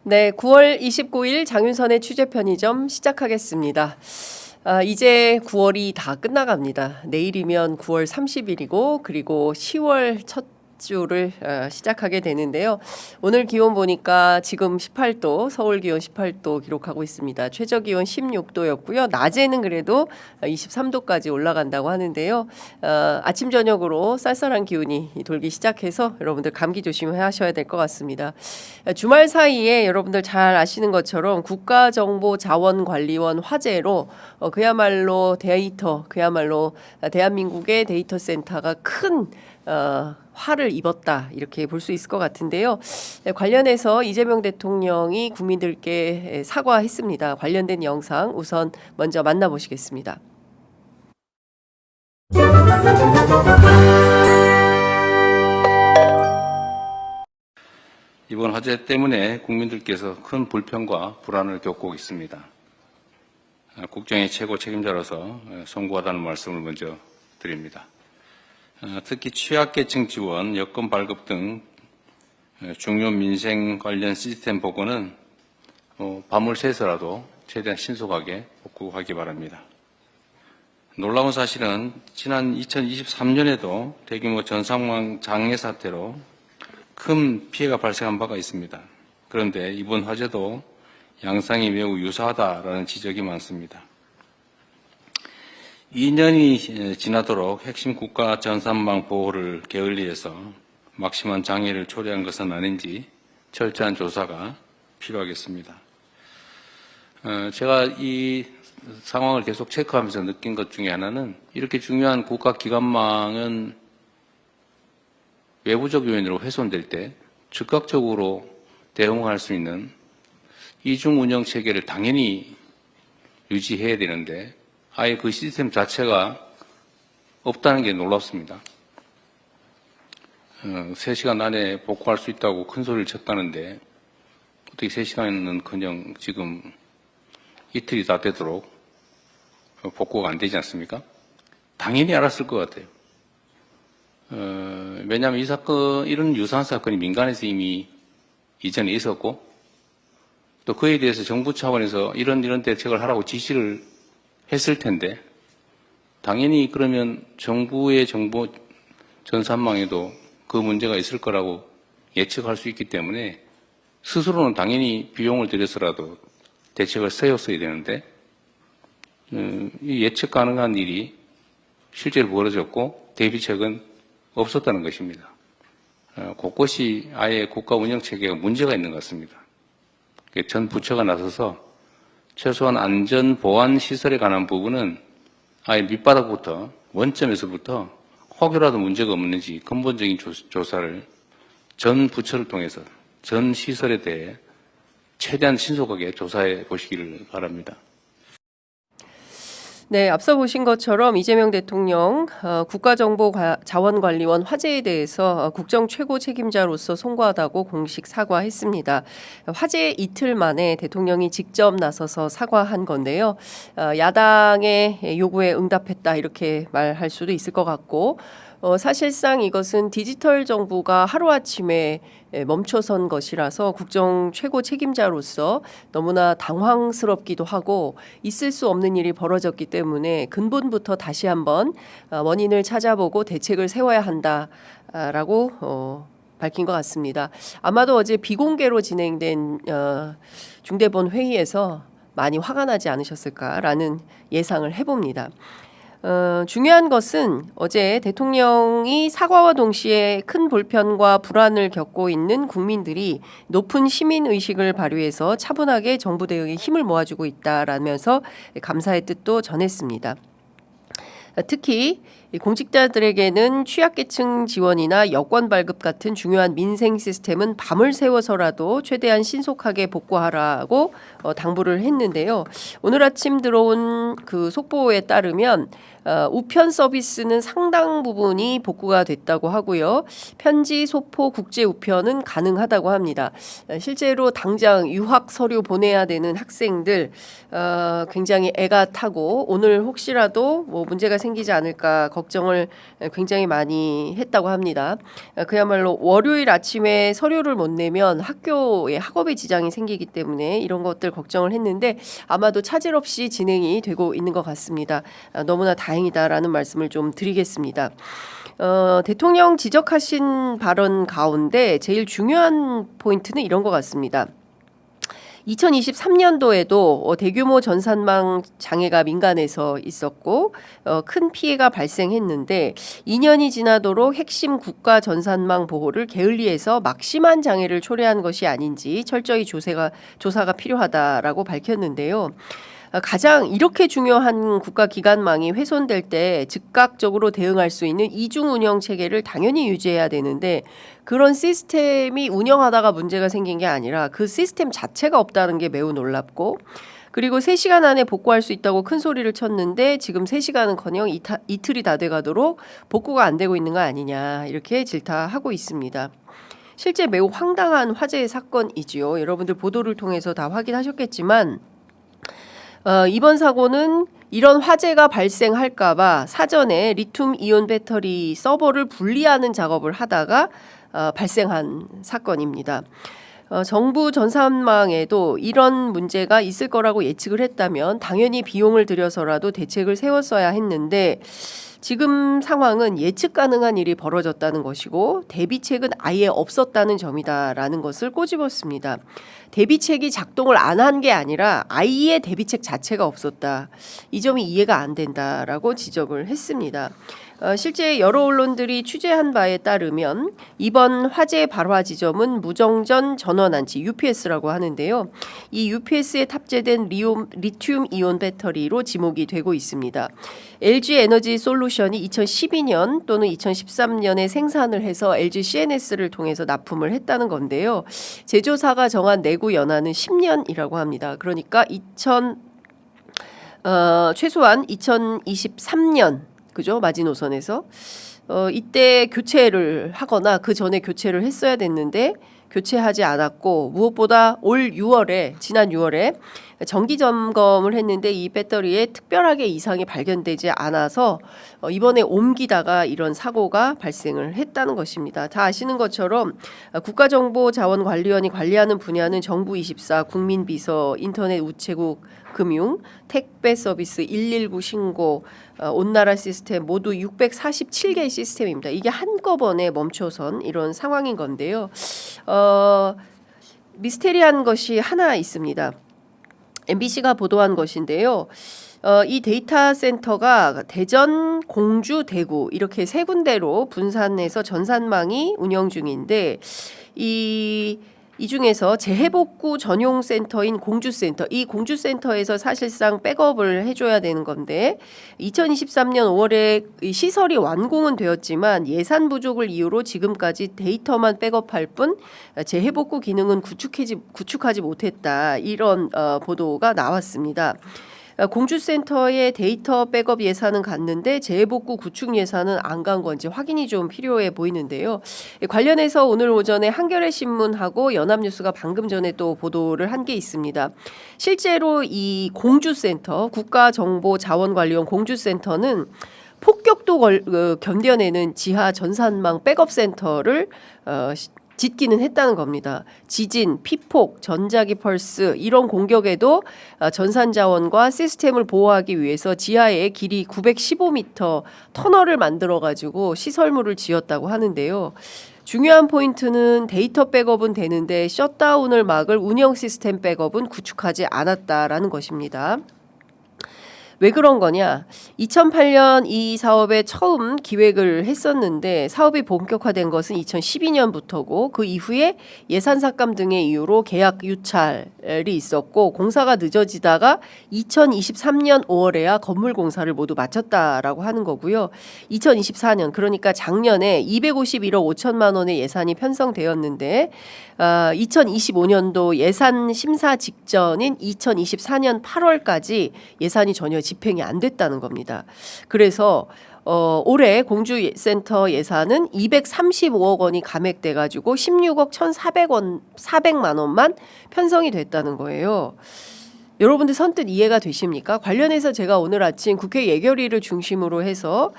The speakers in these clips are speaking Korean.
네, 9월 29일 장윤선의 취재편의점 시작하겠습니다. 이제 9월이 다 끝나갑니다. 내일이면 9월 30일이고 그리고 10월 첫 주를 시작하게 되는데요. 오늘 기온 보니까 지금 18도, 서울 기온 18도 기록하고 있습니다. 최저 기온 16도였고요. 낮에는 그래도 23도까지 올라간다고 하는데요. 아침 저녁으로 쌀쌀한 기운이 돌기 시작해서 여러분들 감기 조심하셔야 될 것 같습니다. 주말 사이에 여러분들 잘 아시는 것처럼 국가정보자원관리원 화재로 그야말로 대한민국의 데이터 센터가 큰 화를 입었다 이렇게 볼 수 있을 것 같은데요. 관련해서 이재명 대통령이 국민들께 사과했습니다. 관련된 영상 우선 먼저 만나보시겠습니다. 이번 화재 때문에 국민들께서 큰 불편과 불안을 겪고 있습니다. 국정의 최고 책임자로서 송구하다는 말씀을 먼저 드립니다. 특히 취약계층 지원, 여건 발급 등 중요 민생 관련 시스템 복원은 밤을 새서라도 최대한 신속하게 복구하기 바랍니다. 놀라운 사실은 지난 2023년에도 대규모 전상망 장애 사태로 큰 피해가 발생한 바가 있습니다. 그런데 이번 화재도 양상이 매우 유사하다라는 지적이 많습니다. 2년이 지나도록 핵심 국가 전산망 보호를 게을리해서 막심한 장애를 초래한 것은 아닌지 철저한 조사가 필요하겠습니다. 제가 이 상황을 계속 체크하면서 느낀 것 중에 하나는 이렇게 중요한 국가 기관망은 외부적 요인으로 훼손될 때 즉각적으로 대응할 수 있는 이중 운영 체계를 당연히 유지해야 되는데 아예 그 시스템 자체가 없다는 게 놀랍습니다. 3시간 안에 복구할 수 있다고 큰 소리를 쳤다는데 어떻게 3시간은커녕 지금 이틀이 다 되도록 복구가 안 되지 않습니까? 당연히 알았을 것 같아요. 왜냐하면 이 사건, 이런 유사한 사건이 민간에서 이미 이전에 있었고 또 그에 대해서 정부 차원에서 이런 대책을 하라고 지시를 했을 텐데 당연히 그러면 정부의 정보 전산망에도 그 문제가 있을 거라고 예측할 수 있기 때문에 스스로는 당연히 비용을 들여서라도 대책을 세웠어야 되는데 이 예측 가능한 일이 실제로 벌어졌고 대비책은 없었다는 것입니다. 곳곳이 아예 국가 운영 체계가 문제가 있는 것 같습니다. 전 부처가 나서서 최소한 안전 보안 시설에 관한 부분은 아예 밑바닥부터 원점에서부터 혹여라도 문제가 없는지 근본적인 조사를 전 부처를 통해서 전 시설에 대해 최대한 신속하게 조사해 보시기를 바랍니다. 네, 앞서 보신 것처럼 이재명 대통령 국가정보자원관리원 화재에 대해서 국정 최고 책임자로서 송구하다고 공식 사과했습니다. 화재 이틀 만에 대통령이 직접 나서서 사과한 건데요. 야당의 요구에 응답했다 이렇게 말할 수도 있을 것 같고 사실상 이것은 디지털 정부가 하루아침에 멈춰선 것이라서 국정 최고 책임자로서 너무나 당황스럽기도 하고 있을 수 없는 일이 벌어졌기 때문에 근본부터 다시 한번 원인을 찾아보고 대책을 세워야 한다라고 밝힌 것 같습니다. 아마도 어제 비공개로 진행된 중대본 회의에서 많이 화가 나지 않으셨을까라는 예상을 해봅니다. 중요한 것은 어제 대통령이 사과와 동시에 큰 불편과 불안을 겪고 있는 국민들이 높은 시민의식을 발휘해서 차분하게 정부 대응에 힘을 모아주고 있다라면서 감사의 뜻도 전했습니다. 특히 공직자들에게는 취약계층 지원이나 여권 발급 같은 중요한 민생 시스템은 밤을 새워서라도 최대한 신속하게 복구하라고 당부를 했는데요. 오늘 아침 들어온 그 속보에 따르면 우편 서비스는 상당 부분이 복구가 됐다고 하고요. 편지, 소포, 국제 우편은 가능하다고 합니다. 실제로 당장 유학 서류 보내야 되는 학생들 굉장히 애가 타고 오늘 혹시라도 뭐 문제가 생기지 않을까 걱정을 굉장히 많이 했다고 합니다. 그야말로 월요일 아침에 서류를 못 내면 학교에 학업에 지장이 생기기 때문에 이런 것들 걱정을 했는데 아마도 차질 없이 진행이 되고 있는 것 같습니다. 너무나 다행이다라는 말씀을 좀 드리겠습니다. 대통령 지적하신 발언 가운데 제일 중요한 포인트는 이런 것 같습니다. 2023년도에도 대규모 전산망 장애가 민간에서 있었고 큰 피해가 발생했는데 2년이 지나도록 핵심 국가 전산망 보호를 게을리해서 막심한 장애를 초래한 것이 아닌지 철저히 조사가 필요하다라고 밝혔는데요. 가장 이렇게 중요한 국가기관망이 훼손될 때 즉각적으로 대응할 수 있는 이중 운영 체계를 당연히 유지해야 되는데 그런 시스템이 운영하다가 문제가 생긴 게 아니라 그 시스템 자체가 없다는 게 매우 놀랍고 그리고 3시간 안에 복구할 수 있다고 큰 소리를 쳤는데 지금 3시간은커녕 이틀이 다 돼가도록 복구가 안 되고 있는 거 아니냐 이렇게 질타하고 있습니다. 실제 매우 황당한 화재의 사건이지요. 여러분들 보도를 통해서 다 확인하셨겠지만 이번 사고는 이런 화재가 발생할까봐 사전에 리튬 이온 배터리 서버를 분리하는 작업을 하다가 발생한 사건입니다. 정부 전산망에도 이런 문제가 있을 거라고 예측을 했다면 당연히 비용을 들여서라도 대책을 세웠어야 했는데 지금 상황은 예측 가능한 일이 벌어졌다는 것이고 대비책은 아예 없었다는 점이다라는 것을 꼬집었습니다. 대비책이 작동을 안 한 게 아니라 아예 대비책 자체가 없었다. 이 점이 이해가 안 된다라고 지적을 했습니다. 실제 여러 언론들이 취재한 바에 따르면 이번 화재 발화 지점은 무정전 전원안치 UPS라고 하는데요. 이 UPS에 탑재된 리튬 이온 배터리로 지목이 되고 있습니다. LG 에너지 솔루션이 2012년 또는 2013년에 생산을 해서 LG CNS를 통해서 납품을 했다는 건데요. 제조사가 정한 내구 연한은 10년이라고 합니다. 그러니까 최소한 2023년 그죠? 마지노선에서 이때 교체를 하거나 그 전에 교체를 했어야 됐는데 교체하지 않았고 무엇보다 지난 6월에 정기 점검을 했는데 이 배터리에 특별하게 이상이 발견되지 않아서 이번에 옮기다가 이런 사고가 발생을 했다는 것입니다. 다 아시는 것처럼 국가정보자원관리원이 관리하는 분야는 정부24, 국민비서, 인터넷 우체국, 금융, 택배 서비스, 119 신고, 온나라 시스템 모두 647개의 시스템입니다. 이게 한꺼번에 멈춰선 이런 상황인 건데요. 미스테리한 것이 하나 있습니다. MBC가 보도한 것인데요. 이 데이터 센터가 대전, 공주, 대구 이렇게 3군데로 분산해서 전산망이 운영 중인데 이 중에서 재해복구 전용 센터인 공주센터, 이 공주센터에서 사실상 백업을 해줘야 되는 건데 2023년 5월에 시설이 완공은 되었지만 예산 부족을 이유로 지금까지 데이터만 백업할 뿐 재해복구 기능은 구축하지 못했다. 이런 보도가 나왔습니다. 공주센터의 데이터 백업 예산은 갔는데 재해복구 구축 예산은 안 간 건지 확인이 좀 필요해 보이는데요. 관련해서 오늘 오전에 한겨레 신문하고 연합뉴스가 방금 전에 또 보도를 한 게 있습니다. 실제로 이 공주센터 국가정보자원관리원 공주센터는 폭격도 견뎌내는 지하 전산망 백업 센터를 짓기는 했다는 겁니다. 지진, 피폭, 전자기 펄스 이런 공격에도 전산 자원과 시스템을 보호하기 위해서 지하에 길이 915m 터널을 만들어 가지고 시설물을 지었다고 하는데요. 중요한 포인트는 데이터 백업은 되는데 셧다운을 막을 운영 시스템 백업은 구축하지 않았다라는 것입니다. 왜 그런 거냐? 2008년 이 사업에 처음 기획을 했었는데 사업이 본격화된 것은 2012년부터고 그 이후에 예산 삭감 등의 이유로 계약 유찰이 있었고 공사가 늦어지다가 2023년 5월에야 건물 공사를 모두 마쳤다라고 하는 거고요. 2024년 그러니까 작년에 251억 5천만 원의 예산이 편성되었는데 2025년도 예산 심사 직전인 2024년 8월까지 예산이 전혀 집행이 안 됐다는 겁니다. 그래서 올해 공주센터 예산은 235억 원이 감액돼 가지고 16억 1,400만 원만 편성이 됐다는 거예요. 여러분들 선뜻 이해가 되십니까? 관련해서 제가 오늘 아침 국회 예결위를 중심으로 해서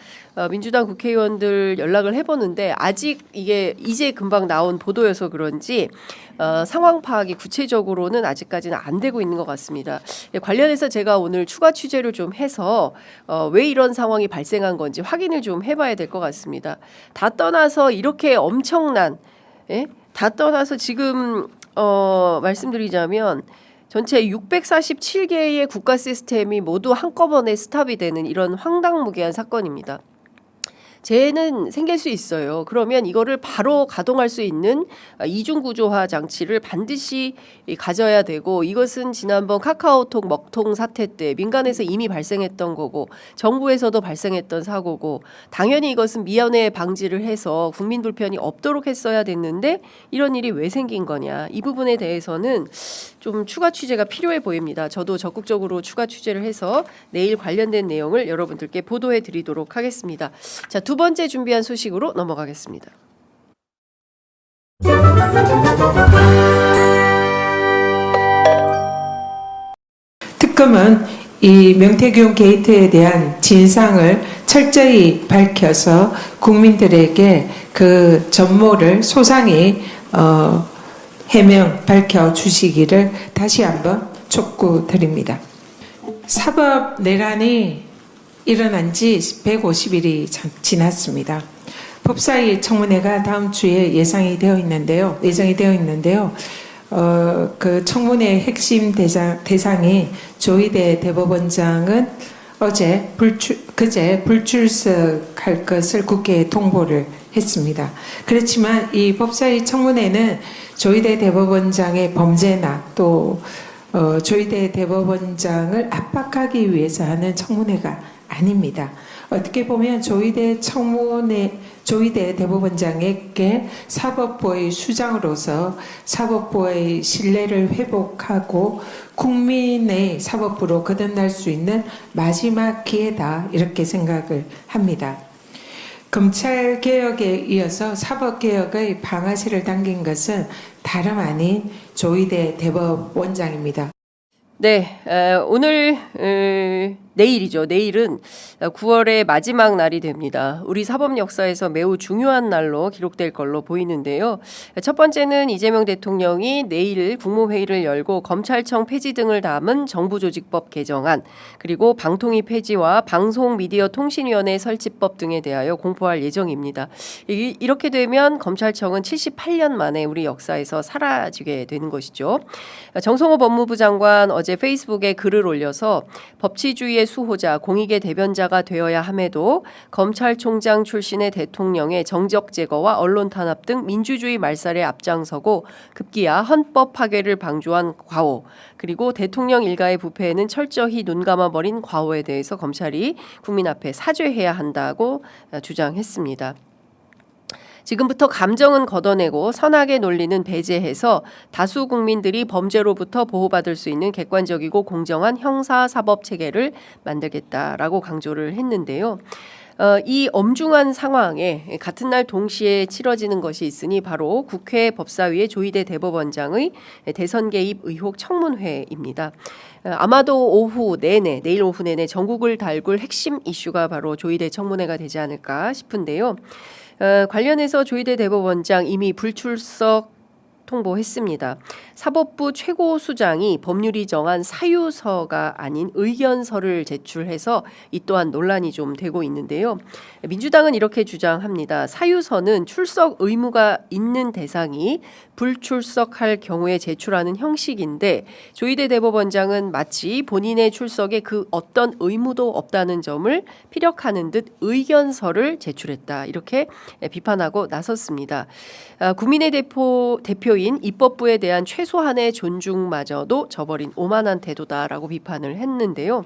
민주당 국회의원들 연락을 해보는데 아직 이게 이제 금방 나온 보도여서 그런지 상황 파악이 구체적으로는 아직까지는 안 되고 있는 것 같습니다. 관련해서 제가 오늘 추가 취재를 좀 해서 왜 이런 상황이 발생한 건지 확인을 좀 해봐야 될 것 같습니다. 다 떠나서 이렇게 엄청난 다 떠나서 지금 말씀드리자면 전체 647개의 국가 시스템이 모두 한꺼번에 스탑이 되는 이런 황당무계한 사건입니다. 재해는 생길 수 있어요. 그러면 이거를 바로 가동할 수 있는 이중구조화 장치를 반드시 가져야 되고, 이것은 지난번 카카오톡 먹통 사태 때 민간에서 이미 발생했던 거고 정부에서도 발생했던 사고고, 당연히 이것은 미연에 방지를 해서 국민 불편이 없도록 했어야 됐는데 이런 일이 왜 생긴 거냐, 이 부분에 대해서는 좀 추가 취재가 필요해 보입니다. 저도 적극적으로 추가 취재를 해서 내일 관련된 내용을 여러분들께 보도해 드리도록 하겠습니다. 자, 두 번째 준비한 소식으로 넘어가겠습니다. 특검은 이 명태균 게이트에 대한 진상을 철저히 밝혀서 국민들에게 그 전모를 소상히 해명 밝혀주시기를 다시 한번 촉구드립니다. 사법 내란이 일어난 지 150일이 지났습니다. 법사위 청문회가 다음 주에 예정이 되어 있는데요. 그 청문회 핵심 대상이 조희대 대법원장은 그제 불출석할 것을 국회에 통보를 했습니다. 그렇지만 이 법사위 청문회는 조희대 대법원장의 범죄나 또 조희대 대법원장을 압박하기 위해서 하는 청문회가 아닙니다. 어떻게 보면 조희대 대법원장에게 사법부의 수장으로서 사법부의 신뢰를 회복하고 국민의 사법부로 거듭날 수 있는 마지막 기회다, 이렇게 생각을 합니다. 검찰개혁에 이어서 사법개혁의 방아쇠를 당긴 것은 다름 아닌 조희대 대법원장입니다. 네, 오늘 내일이죠. 내일은 9월의 마지막 날이 됩니다. 우리 사법 역사에서 매우 중요한 날로 기록될 걸로 보이는데요. 첫 번째는 이재명 대통령이 내일 국무회의를 열고 검찰청 폐지 등을 담은 정부조직법 개정안, 그리고 방통위 폐지와 방송미디어통신위원회 설치법 등에 대하여 공포할 예정입니다. 이렇게 되면 검찰청은 78년 만에 우리 역사에서 사라지게 되는 것이죠. 정성호 법무부 장관 어제 페이스북에 글을 올려서 법치주의의 수호자, 공익의 대변자가 되어야 함에도 검찰총장 출신의 대통령의 정적 제거와 언론 탄압 등 민주주의 말살에 앞장서고 급기야 헌법 파괴를 방조한 과오, 그리고 대통령 일가의 부패에는 철저히 눈감아버린 과오에 대해서 검찰이 국민 앞에 사죄해야 한다고 주장했습니다. 지금부터 감정은 걷어내고 선악의 논리는 배제해서 다수 국민들이 범죄로부터 보호받을 수 있는 객관적이고 공정한 형사사법 체계를 만들겠다라고 강조를 했는데요. 이 엄중한 상황에 같은 날 동시에 치러지는 것이 있으니 바로 국회 법사위의 조희대 대법원장의 대선 개입 의혹 청문회입니다. 아마도 내일 오후 내내 전국을 달굴 핵심 이슈가 바로 조희대 청문회가 되지 않을까 싶은데요. 관련해서 조희대 대법원장 이미 불출석 통보했습니다. 사법부 최고수장이 법률이 정한 사유서가 아닌 의견서를 제출해서 이 또한 논란이 좀 되고 있는데요. 민주당은 이렇게 주장합니다. 사유서는 출석 의무가 있는 대상이 불출석할 경우에 제출하는 형식인데 조희대 대법원장은 마치 본인의 출석에 그 어떤 의무도 없다는 점을 피력하는 듯 의견서를 제출했다, 이렇게 비판하고 나섰습니다. 국민의 대표인 입법부에 대한 최소한의 존중마저도 저버린 오만한 태도다라고 비판을 했는데요.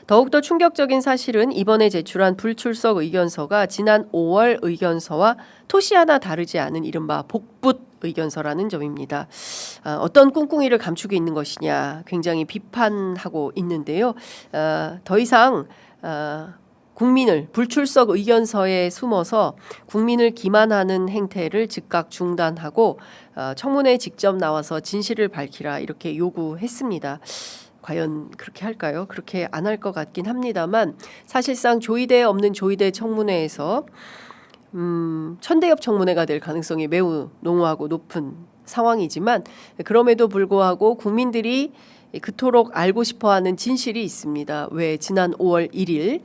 더욱더 충격적인 사실은 이번에 제출한 불출석 의견서가 지난 5월 의견서와 토시 하나 다르지 않은 이른바 복붙 의견서라는 점입니다. 어떤 꿍꿍이를 감추고 있는 것이냐 굉장히 비판하고 있는데요. 더 이상 국민을 불출석 의견서에 숨어서 국민을 기만하는 행태를 즉각 중단하고 청문회에 직접 나와서 진실을 밝히라 이렇게 요구했습니다. 과연 그렇게 할까요? 그렇게 안 할 것 같긴 합니다만 사실상 조의대 없는 조의대 청문회에서 천대엽 청문회가 될 가능성이 매우 농후하고 높은 상황이지만 그럼에도 불구하고 국민들이 그토록 알고 싶어하는 진실이 있습니다. 왜 지난 5월 1일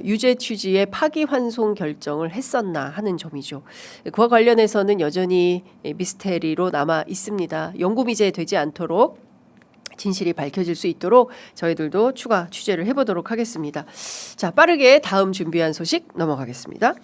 유죄 취지의 파기환송 결정을 했었나 하는 점이죠. 그와 관련해서는 여전히 미스테리로 남아 있습니다. 영구미제 되지 않도록 진실이 밝혀질 수 있도록 저희들도 추가 취재를 해보도록 하겠습니다. 자, 빠르게 다음 준비한 소식 넘어가겠습니다.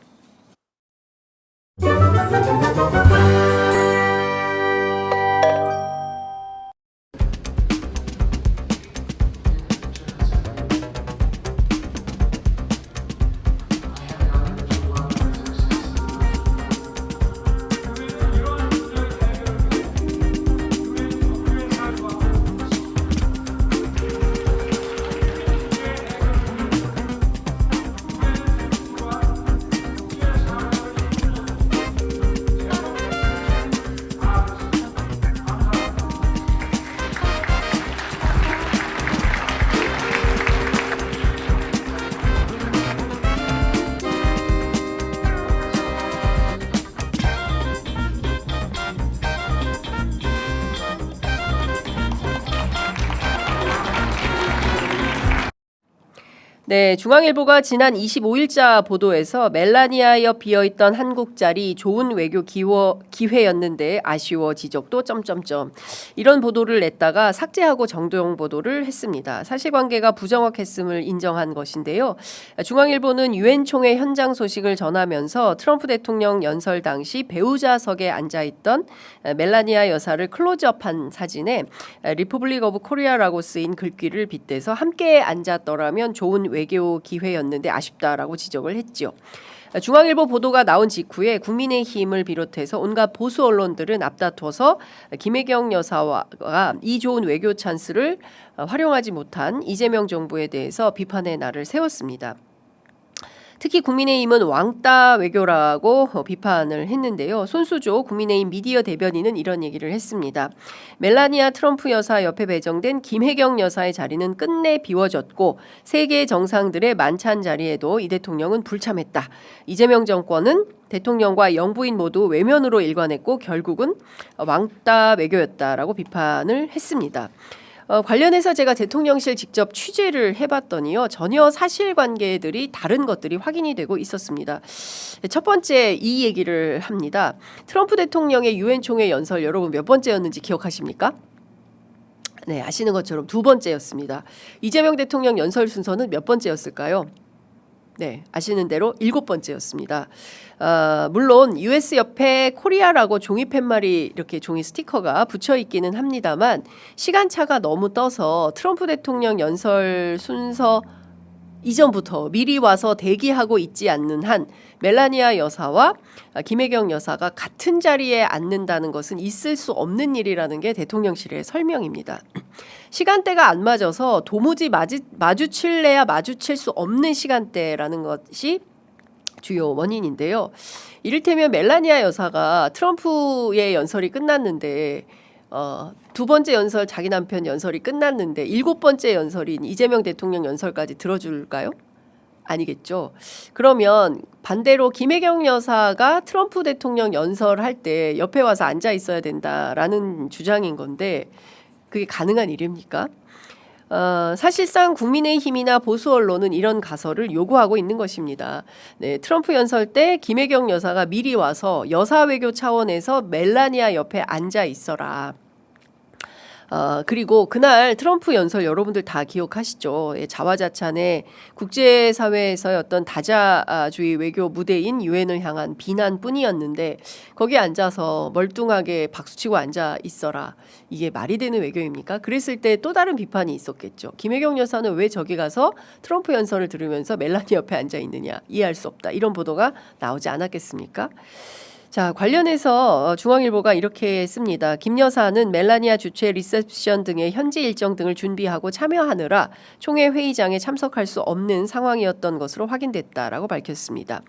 네, 중앙일보가 지난 25일자 보도에서 멜라니아 옆 비어있던 한국 자리 좋은 외교 기회였는데 아쉬워 지적도 점점점 이런 보도를 냈다가 삭제하고 정도용 보도를 했습니다. 사실관계가 부정확했음을 인정한 것인데요. 중앙일보는 유엔 총회 현장 소식을 전하면서 트럼프 대통령 연설 당시 배우자석에 앉아있던 멜라니아 여사를 클로즈업한 사진에 리퍼블릭 오브 코리아라고 쓰인 글귀를 빗대서 함께 앉았더라면 좋은 외교 기회였는데 아쉽다라고 지적을 했죠. 중앙일보 보도가 나온 직후에 국민의힘을 비롯해서 온갖 보수 언론들은 앞다퉈서 김혜경 여사와 이 좋은 외교 찬스를 활용하지 못한 이재명 정부에 대해서 비판의 날을 세웠습니다. 특히 국민의힘은 왕따 외교라고 비판을 했는데요. 손수조 국민의힘 미디어 대변인은 이런 얘기를 했습니다. 멜라니아 트럼프 여사 옆에 배정된 김혜경 여사의 자리는 끝내 비워졌고 세계 정상들의 만찬 자리에도 이 대통령은 불참했다. 이재명 정권은 대통령과 영부인 모두 외면으로 일관했고 결국은 왕따 외교였다라고 비판을 했습니다. 관련해서 제가 대통령실 직접 취재를 해봤더니요. 전혀 사실관계들이 다른 것들이 확인이 되고 있었습니다. 첫 번째 이 얘기를 합니다. 트럼프 대통령의 유엔 총회 연설 여러분 몇 번째였는지 기억하십니까? 네, 아시는 것처럼 두 번째였습니다. 이재명 대통령 연설 순서는 몇 번째였을까요? 네, 아시는 대로 7번째였습니다. 물론 US 옆에 코리아라고 종이 팻말이 이렇게 종이 스티커가 붙여 있기는 합니다만 시간차가 너무 떠서 트럼프 대통령 연설 순서 이전부터 미리 와서 대기하고 있지 않는 한 멜라니아 여사와 김혜경 여사가 같은 자리에 앉는다는 것은 있을 수 없는 일이라는 게 대통령실의 설명입니다. 시간대가 안 맞아서 도무지 마주칠래야 마주칠 수 없는 시간대라는 것이 주요 원인인데요. 이를테면 멜라니아 여사가 트럼프의 연설이 끝났는데 두 번째 연설 자기 남편 연설이 끝났는데 7번째 연설인 이재명 대통령 연설까지 들어줄까요? 아니겠죠. 그러면 반대로 김혜경 여사가 트럼프 대통령 연설할 때 옆에 와서 앉아 있어야 된다라는 주장인 건데 그게 가능한 일입니까? 사실상 국민의힘이나 보수 언론은 이런 가설을 요구하고 있는 것입니다. 네, 트럼프 연설 때 김혜경 여사가 미리 와서 여사 외교 차원에서 멜라니아 옆에 앉아 있어라. 그리고 그날 트럼프 연설 여러분들 다 기억하시죠? 자화자찬의 국제사회에서의 어떤 다자주의 외교 무대인 유엔을 향한 비난뿐이었는데 거기에 앉아서 멀뚱하게 박수치고 앉아 있어라. 이게 말이 되는 외교입니까? 그랬을 때 또 다른 비판이 있었겠죠. 김혜경 여사는 왜 저기 가서 트럼프 연설을 들으면서 멜라니 옆에 앉아 있느냐. 이해할 수 없다. 이런 보도가 나오지 않았겠습니까? 자, 관련해서 중앙일보가 이렇게 씁니다. 김 여사는 멜라니아 주최 리셉션 등의 현지 일정 등을 준비하고 참여하느라 총회 회의장에 참석할 수 없는 상황이었던 것으로 확인됐다라고 밝혔습니다.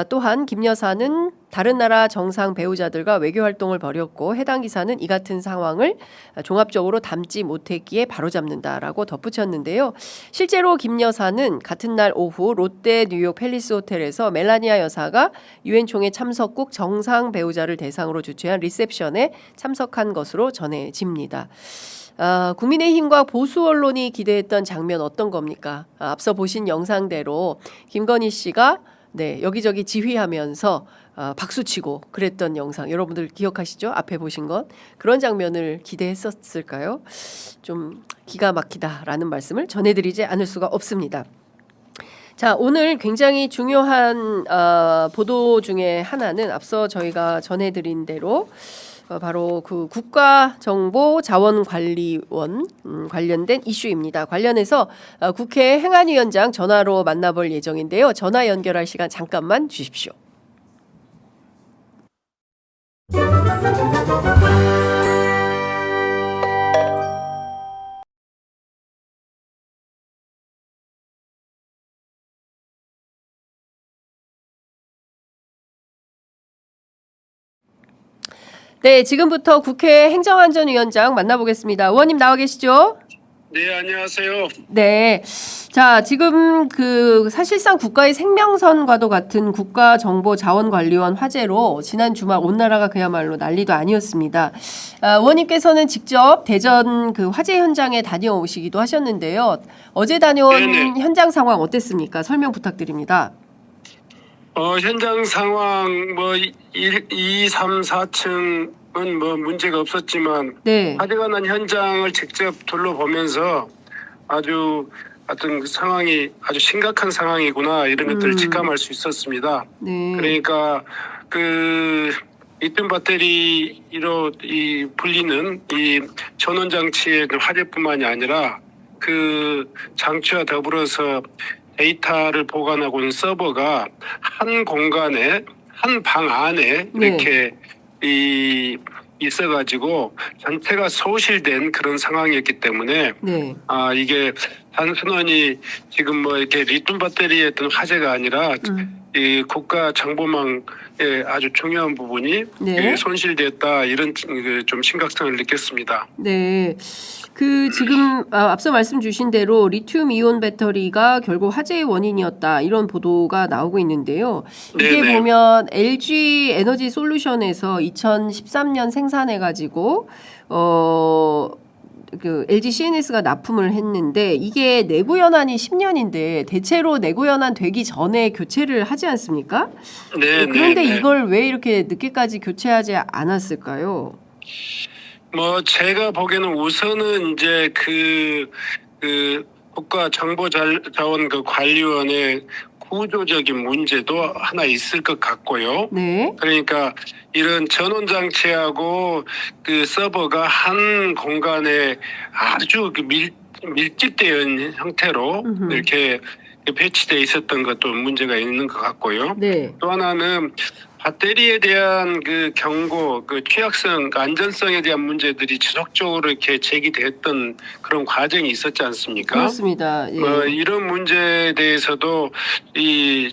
또한 김 여사는 다른 나라 정상 배우자들과 외교 활동을 벌였고 해당 기사는 이 같은 상황을 종합적으로 담지 못했기에 바로잡는다라고 덧붙였는데요. 실제로 김 여사는 같은 날 오후 롯데 뉴욕 팰리스 호텔에서 멜라니아 여사가 유엔 총회 참석국 정상 배우자를 대상으로 주최한 리셉션에 참석한 것으로 전해집니다. 국민의힘과 보수 언론이 기대했던 장면 어떤 겁니까? 앞서 보신 영상대로 김건희 씨가 여기저기 지휘하면서 박수치고 그랬던 영상 여러분들 기억하시죠? 앞에 보신 것 그런 장면을 기대했었을까요? 좀 기가 막히다라는 말씀을 전해드리지 않을 수가 없습니다. 자, 오늘 굉장히 중요한 보도 중에 하나는 앞서 저희가 전해드린 대로 바로 그 국가정보자원관리원 관련된 이슈입니다. 관련해서 국회 행안위원장 전화로 만나볼 예정인데요. 전화 연결할 시간 잠깐만 주십시오. 네, 지금부터 국회 행정안전위원장 만나보겠습니다. 의원님 나와 계시죠? 네, 안녕하세요. 네. 자, 지금 사실상 국가의 생명선과도 같은 국가정보자원관리원 화재로 지난 주말 온 나라가 그야말로 난리도 아니었습니다. 의원님께서는 직접 대전 그 화재 현장에 다녀오시기도 하셨는데요. 어제 다녀온 네네. 현장 상황 어땠습니까? 설명 부탁드립니다. 현장 상황 2, 3, 4층은 문제가 없었지만 네. 화재가 난 현장을 직접 둘러보면서 어떤 상황이 아주 심각한 상황이구나 이런 것들을 직감할 수 있었습니다. 네. 그러니까 리튬 배터리로 불리는 이 전원 장치의 화재뿐만이 아니라 그 장치와 더불어서 데이터를 보관하고 있는 서버가 한 공간에 한 방 안에 이렇게 있어가지고 전체가 소실된 그런 상황이었기 때문에 네. 이게 단순히 지금 이렇게 리튬 배터리의 어떤 화재가 아니라 이 국가 정보망의 아주 중요한 부분이 네. 손실됐다 이런 좀 심각성을 느꼈습니다. 네. 지금 앞서 말씀 주신 대로 리튬 이온 배터리가 결국 화재의 원인이었다 이런 보도가 나오고 있는데요. 이게 네네. 보면 LG 에너지 솔루션에서 2013년 생산해 가지고 LG CNS가 납품을 했는데 이게 내구 연한이 10년인데 대체로 내구 연한 되기 전에 교체를 하지 않습니까? 네. 그런데 네. 이걸 왜 이렇게 늦게까지 교체하지 않았을까요? 제가 보기에는 우선은 이제 국가정보자원 관리원의 구조적인 문제도 하나 있을 것 같고요. 네. 그러니까 이런 전원 장치하고 그 서버가 한 공간에 아주 밀집된 형태로 이렇게 배치되어 있었던 것도 문제가 있는 것 같고요. 네. 또 하나는 배터리에 대한 그 경고, 취약성, 안전성에 대한 문제들이 지속적으로 이렇게 제기됐던 그런 과정이 있었지 않습니까? 그렇습니다. 예. 이런 문제에 대해서도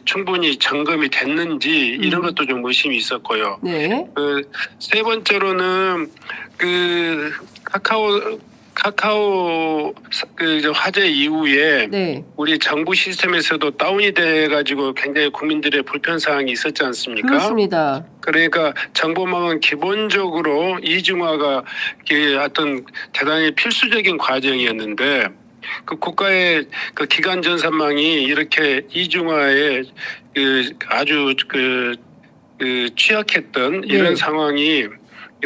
충분히 점검이 됐는지 이런 것도 좀 의심이 있었고요. 네. 세 번째로는 카카오 화재 이후에 네. 우리 정부 시스템에서도 다운이 돼가지고 굉장히 국민들의 불편 사항이 있었지 않습니까? 그렇습니다. 그러니까 정보망은 기본적으로 이중화가 어떤 대단히 필수적인 과정이었는데 국가의 기간 전산망이 이렇게 이중화에 아주 취약했던 이런 네. 상황이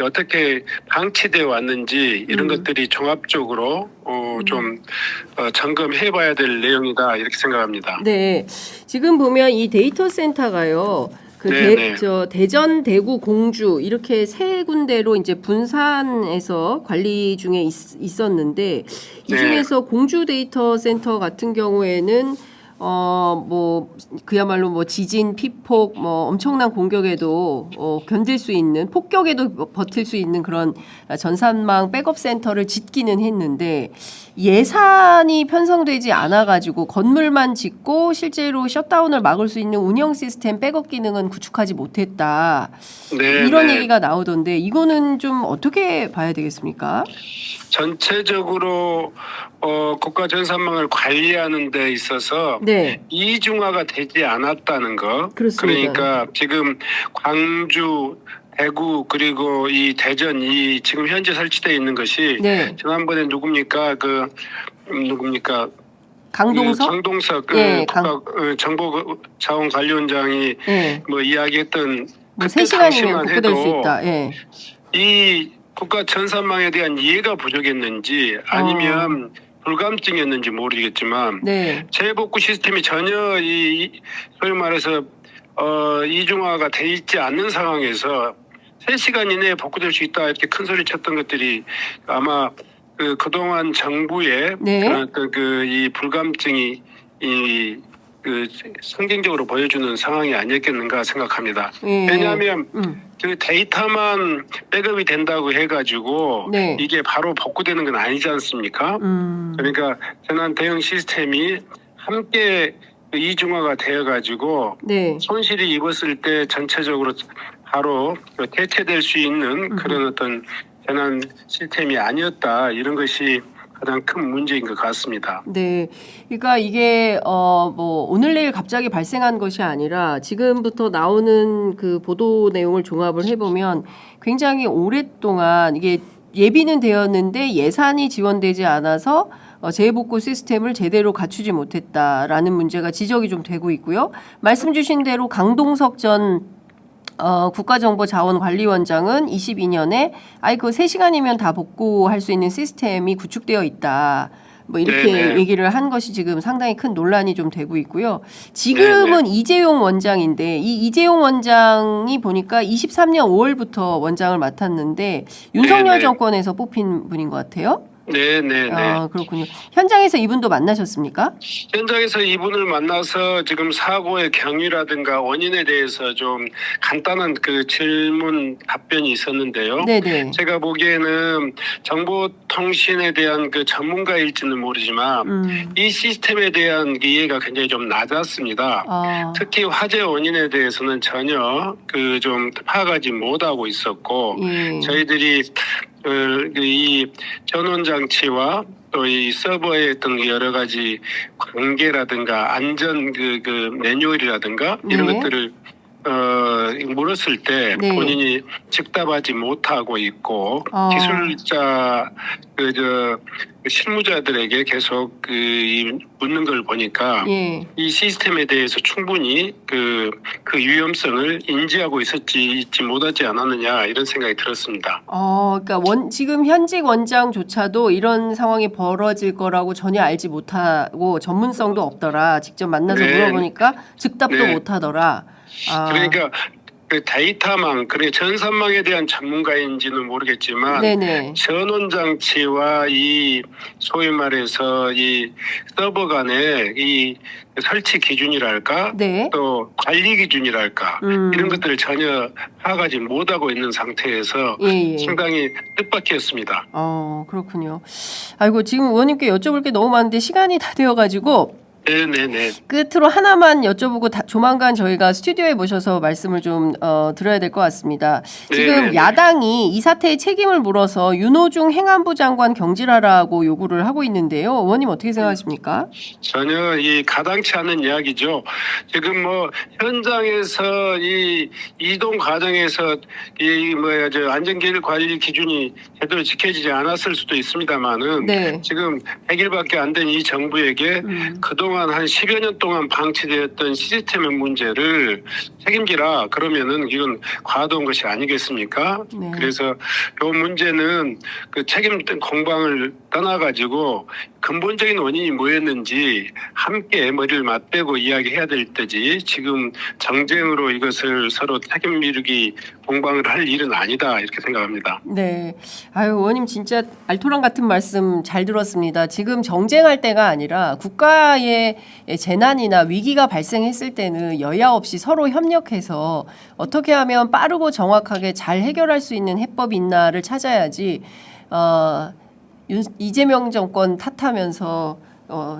어떻게 방치되어 왔는지 이런 것들이 종합적으로 좀 점검해봐야 될 내용이다 이렇게 생각합니다. 네, 지금 보면 이 데이터 센터가요. 대전, 대구, 공주 이렇게 세 군데로 이제 분산해서 관리 중에 있었는데 이 중에서 공주 데이터 센터 같은 경우에는 뭐 그야말로 뭐 지진, 피폭, 뭐 엄청난 공격에도 견딜 수 있는 폭격에도 버틸 수 있는 그런 전산망 백업 센터를 짓기는 했는데 예산이 편성되지 않아 가지고 건물만 짓고 실제로 셧다운을 막을 수 있는 운영 시스템 백업 기능은 구축하지 못했다. 네, 이런 네. 얘기가 나오던데 이거는 좀 어떻게 봐야 되겠습니까? 전체적으로 국가 전산망을 관리하는 데 있어서 네. 이중화가 되지 않았다는 거. 그렇습니다. 그러니까 지금 광주, 대구 그리고 이 대전 이 지금 현재 설치되어 있는 것이 네. 지난번에 누굽니까 누굽니까 강동석? 강동석 예, 국가 정보자원관리원장이 예. 뭐 이야기했던 뭐 그때 3시간이면 당시만 복구될 수 해도 있다. 예. 이 국가 전산망에 대한 이해가 부족했는지 아니면 불감증이었는지 모르겠지만 네. 재복구 시스템이 전혀 소위 말해서 이중화가 돼 있지 않는 상황에서 3시간 이내에 복구될 수 있다 이렇게 큰 소리 쳤던 것들이 아마 그동안 정부의 네. 어떤 이 불감증이 성경적으로 보여주는 상황이 아니었겠는가 생각합니다. 예. 왜냐하면 그 데이터만 백업이 된다고 해가지고 네. 이게 바로 복구되는 건 아니지 않습니까? 그러니까 전환 대응 시스템이 함께 이중화가 되어가지고 네. 손실이 입었을 때 전체적으로 바로 대체될 수 있는 그런 어떤 전환 시스템이 아니었다 이런 것이 가장 큰 문제인 것 같습니다. 네. 그러니까 이게 뭐 오늘 내일 갑자기 발생한 것이 아니라 지금부터 나오는 그 보도 내용을 종합을 해보면 굉장히 오랫동안 이게 예비는 되었는데 예산이 지원되지 않아서 재복구 시스템을 제대로 갖추지 못했다라는 문제가 지적이 좀 되고 있고요. 말씀 주신 대로 강동석 전 국가정보자원관리원장은 22년에 그 3시간이면 다 복구할 수 있는 시스템이 구축되어 있다. 뭐 이렇게 네네. 얘기를 한 것이 지금 상당히 큰 논란이 좀 되고 있고요. 지금은 이재용 원장인데 이 이재용 원장이 보니까 23년 5월부터 원장을 맡았는데 윤석열 네네. 정권에서 뽑힌 분인 것 같아요. 네네네. 아, 그렇군요. 현장에서 이분도 만나셨습니까? 현장에서 이분을 만나서 지금 사고의 경위라든가 원인에 대해서 좀 간단한 그 질문 답변이 있었는데요. 네네. 제가 보기에는 정보통신에 대한 그 전문가일지는 모르지만 이 시스템에 대한 이해가 굉장히 좀 낮았습니다. 특히 화재 원인에 대해서는 전혀 좀 파악하지 못하고 있었고 예. 저희들이 이 전원 장치와 또 이 서버의 어떤 여러 가지 관계라든가 안전 매뉴얼이라든가 이런 네. 것들을 물었을 때 네. 본인이 즉답하지 못하고 있고 기술자 실무자들에게 계속 묻는 걸 보니까 예. 이 시스템에 대해서 충분히 그 위험성을 인지하고 있지 못하지 않았느냐 이런 생각이 들었습니다. 그러니까 지금 현직 원장조차도 이런 상황이 벌어질 거라고 전혀 알지 못하고 전문성도 없더라. 직접 만나서 네. 물어보니까 즉답도 네. 못하더라. 그러니까 그 데이터망, 전산망에 대한 전문가인지는 모르겠지만 네네. 전원 장치와 이 소위 말해서 이 서버 간의 이 설치 기준이랄까, 네. 또 관리 기준이랄까 이런 것들을 전혀 파악하지 못하고 있는 상태에서 예. 상당히 뜻밖이었습니다. 그렇군요. 아이고 지금 의원님께 여쭤볼 게 너무 많은데 시간이 다 되어가지고. 네네네. 끝으로 하나만 여쭤보고 조만간 저희가 스튜디오에 모셔서 말씀을 좀 들어야 될 것 같습니다. 지금 네네네. 야당이 이 사태의 책임을 물어서 윤호중 행안부 장관 경질하라고 요구를 하고 있는데요. 의원님 어떻게 생각하십니까? 전혀 가당치 않은 이야기죠. 지금 뭐 현장에서 이 이동 과정에서 안전기술 관리 기준이 제대로 지켜지지 않았을 수도 있습니다만은 네. 지금 100일밖에 안 된 이 정부에게 그동안 한 10여 년 동안 방치되었던 시스템의 문제를 책임지라 그러면은 이건 과도한 것이 아니겠습니까? 네. 그래서 이 문제는 그 책임 공방을 떠나가지고 근본적인 원인이 뭐였는지 함께 머리를 맞대고 이야기해야 될 때지 지금 정쟁으로 이것을 서로 책임 미루기 공방을 할 일은 아니다 이렇게 생각합니다. 네. 아유, 의원님 진짜 알토란 같은 말씀 잘 들었습니다. 지금 정쟁할 때가 아니라 국가의 재난이나 위기가 발생했을 때는 여야 없이 서로 협력해서 어떻게 하면 빠르고 정확하게 잘 해결할 수 있는 해법이 있나를 찾아야지 이재명 정권 탓하면서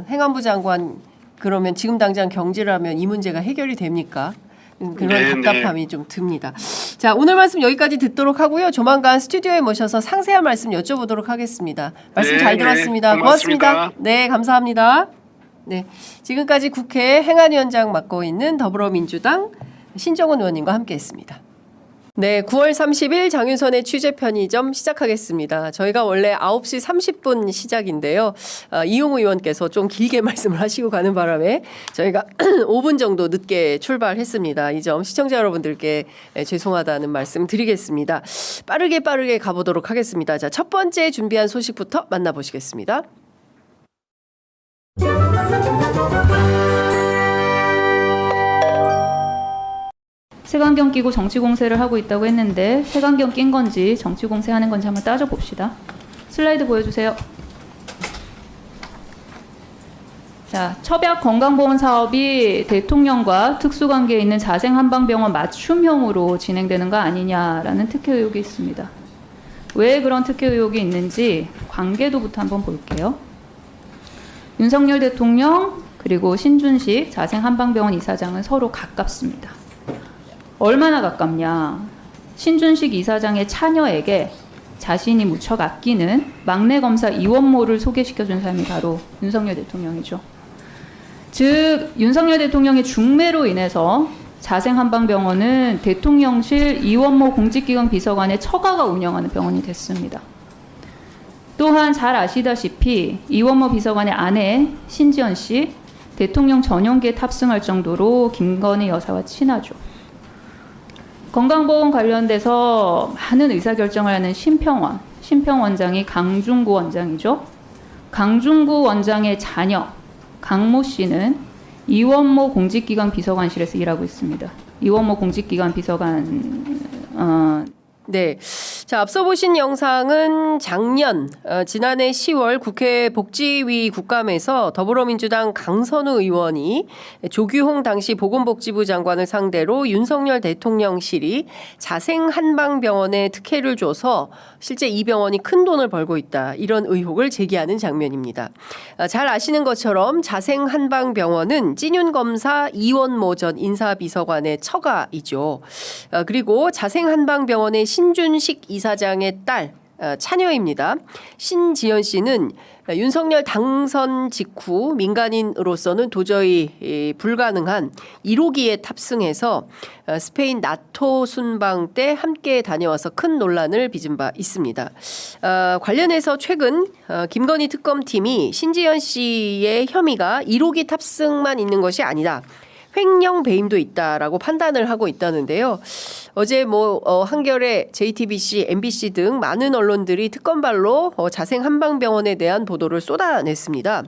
행안부 장관 그러면 지금 당장 경질을 하면 이 문제가 해결이 됩니까? 그런 네네. 답답함이 좀 듭니다. 자, 오늘 말씀 여기까지 듣도록 하고요. 조만간 스튜디오에 모셔서 상세한 말씀 여쭤보도록 하겠습니다. 말씀 잘 들었습니다. 고맙습니다. 네, 감사합니다. 네, 지금까지 국회 행안위원장 맡고 있는 더불어민주당 신정훈 의원님과 함께했습니다. 네, 9월 30일 장윤선의 취재 편의점 시작하겠습니다. 저희가 원래 9시 30분 시작인데요. 이용우 의원께서 좀 길게 말씀을 하시고 가는 바람에 저희가 5분 정도 늦게 출발했습니다. 이 점 시청자 여러분들께 죄송하다는 말씀 드리겠습니다. 빠르게 가보도록 하겠습니다. 자, 첫 번째 준비한 소식부터 만나보시겠습니다. 색안경 끼고 정치 공세를 하고 있다고 했는데 색안경 낀 건지 정치 공세하는 건지 한번 따져봅시다. 슬라이드 보여주세요. 자, 첩약 건강보험 사업이 대통령과 특수관계에 있는 자생한방병원 맞춤형으로 진행되는 거 아니냐라는 특혜 의혹이 있습니다. 왜 그런 특혜 의혹이 있는지 관계도부터 한번 볼게요. 윤석열 대통령 그리고 신준식 자생한방병원 이사장은 서로 가깝습니다. 얼마나 가깝냐. 신준식 이사장의 차녀에게 자신이 무척 아끼는 막내 검사 이원모를 소개시켜준 사람이 바로 윤석열 대통령이죠. 즉 윤석열 대통령의 중매로 인해서 자생한방병원은 대통령실 이원모 공직기강 비서관의 처가가 운영하는 병원이 됐습니다. 또한 잘 아시다시피 이원모 비서관의 아내 신지연 씨 대통령 전용기에 탑승할 정도로 김건희 여사와 친하죠. 건강보험 관련돼서 많은 의사결정을 하는 심평원장이 강중구 원장이죠. 강중구 원장의 자녀 강모 씨는 이원모 공직기강 비서관실에서 일하고 있습니다. 이원모 공직기강 비서관 네. 자, 앞서 보신 영상은 작년 지난해 10월 국회 복지위 국감에서 더불어민주당 강선우 의원이 조규홍 당시 보건복지부 장관을 상대로 윤석열 대통령실이 자생한방병원에 특혜를 줘서 실제 이 병원이 큰 돈을 벌고 있다. 이런 의혹을 제기하는 장면입니다. 잘 아시는 것처럼 자생한방병원은 찐윤검사 이원모 전 인사비서관의 처가이죠. 그리고 자생한방병원의 신준식 이사장의 딸 차녀입니다. 신지연 씨는 윤석열 당선 직후 민간인으로서는 도저히 불가능한 1호기에 탑승해서 스페인 나토 순방 때 함께 다녀와서 큰 논란을 빚은 바 있습니다. 관련해서 최근 김건희 특검팀이 신지연 씨의 혐의가 1호기 탑승만 있는 것이 아니다. 횡령 배임도 있다라고 판단을 하고 있다는데요. 어제 한겨레, JTBC, MBC 등 많은 언론들이 특검발로 자생한방병원에 대한 보도를 쏟아냈습니다.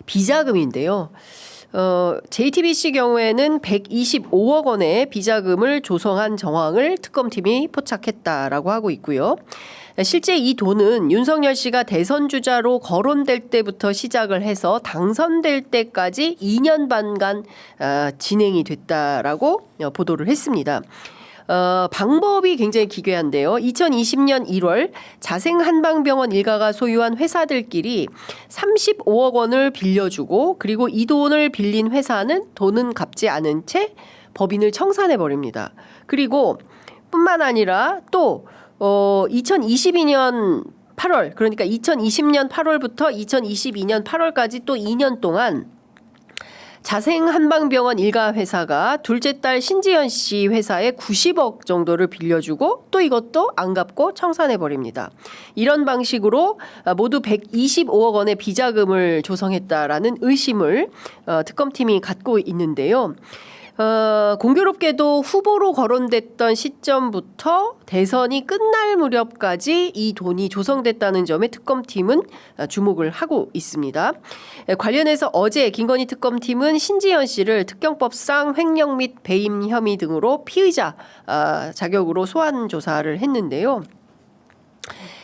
비자금인데요. JTBC 경우에는 125억 원의 비자금을 조성한 정황을 특검팀이 포착했다라고 하고 있고요. 실제 이 돈은 윤석열 씨가 대선 주자로 거론될 때부터 시작을 해서 당선될 때까지 2년 반간 진행이 됐다라고 보도를 했습니다. 방법이 굉장히 기괴한데요. 2020년 1월 자생한방병원 일가가 소유한 회사들끼리 35억 원을 빌려주고 그리고 이 돈을 빌린 회사는 돈은 갚지 않은 채 법인을 청산해 버립니다. 그리고 뿐만 아니라 또 2022년 8월 그러니까 2020년 8월부터 2022년 8월까지 또 2년 동안 자생한방병원 일가 회사가 둘째 딸 신지연 씨 회사에 90억 정도를 빌려주고 또 이것도 안 갚고 청산해 버립니다. 이런 방식으로 모두 125억 원의 비자금을 조성했다라는 의심을 특검팀이 갖고 있는데요. 공교롭게도 후보로 거론됐던 시점부터 대선이 끝날 무렵까지 이 돈이 조성됐다는 점에 특검팀은 주목을 하고 있습니다. 관련해서 어제 김건희 특검팀은 신지연 씨를 특경법상 횡령 및 배임 혐의 등으로 피의자 자격으로 소환 조사를 했는데요.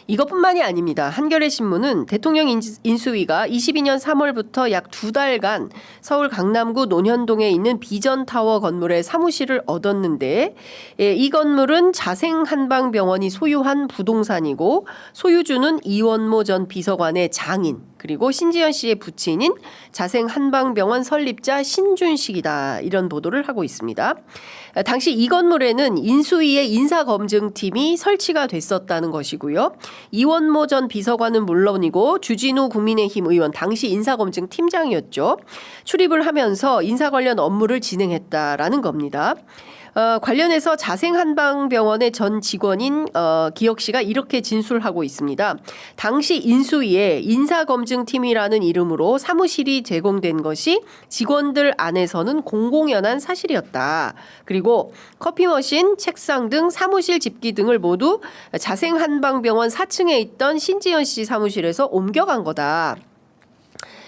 이것뿐만이 아닙니다. 한겨레 신문은 대통령 인수위가 22년 3월부터 약 2달간 서울 강남구 논현동에 있는 비전타워 건물의 사무실을 얻었는데 이 건물은 자생한방병원이 소유한 부동산이고 소유주는 이원모 전 비서관의 장인 그리고 신지연 씨의 부친인 자생한방병원 설립자 신준식이다. 이런 보도를 하고 있습니다. 당시 이 건물에는 인수위의 인사검증팀이 설치가 됐었다는 것이고요. 이원모 전 비서관은 물론이고 주진우 국민의힘 의원 당시 인사검증 팀장이었죠. 출입을 하면서 인사 관련 업무를 진행했다라는 겁니다. 관련해서 자생한방병원의 전 직원인 기혁 씨가 이렇게 진술하고 있습니다. 당시 인수위에 인사검증팀이라는 이름으로 사무실이 제공된 것이 직원들 안에서는 공공연한 사실이었다. 그리고 커피머신, 책상 등 사무실 집기 등을 모두 자생한방병원 4층에 있던 신지연 씨 사무실에서 옮겨간 거다.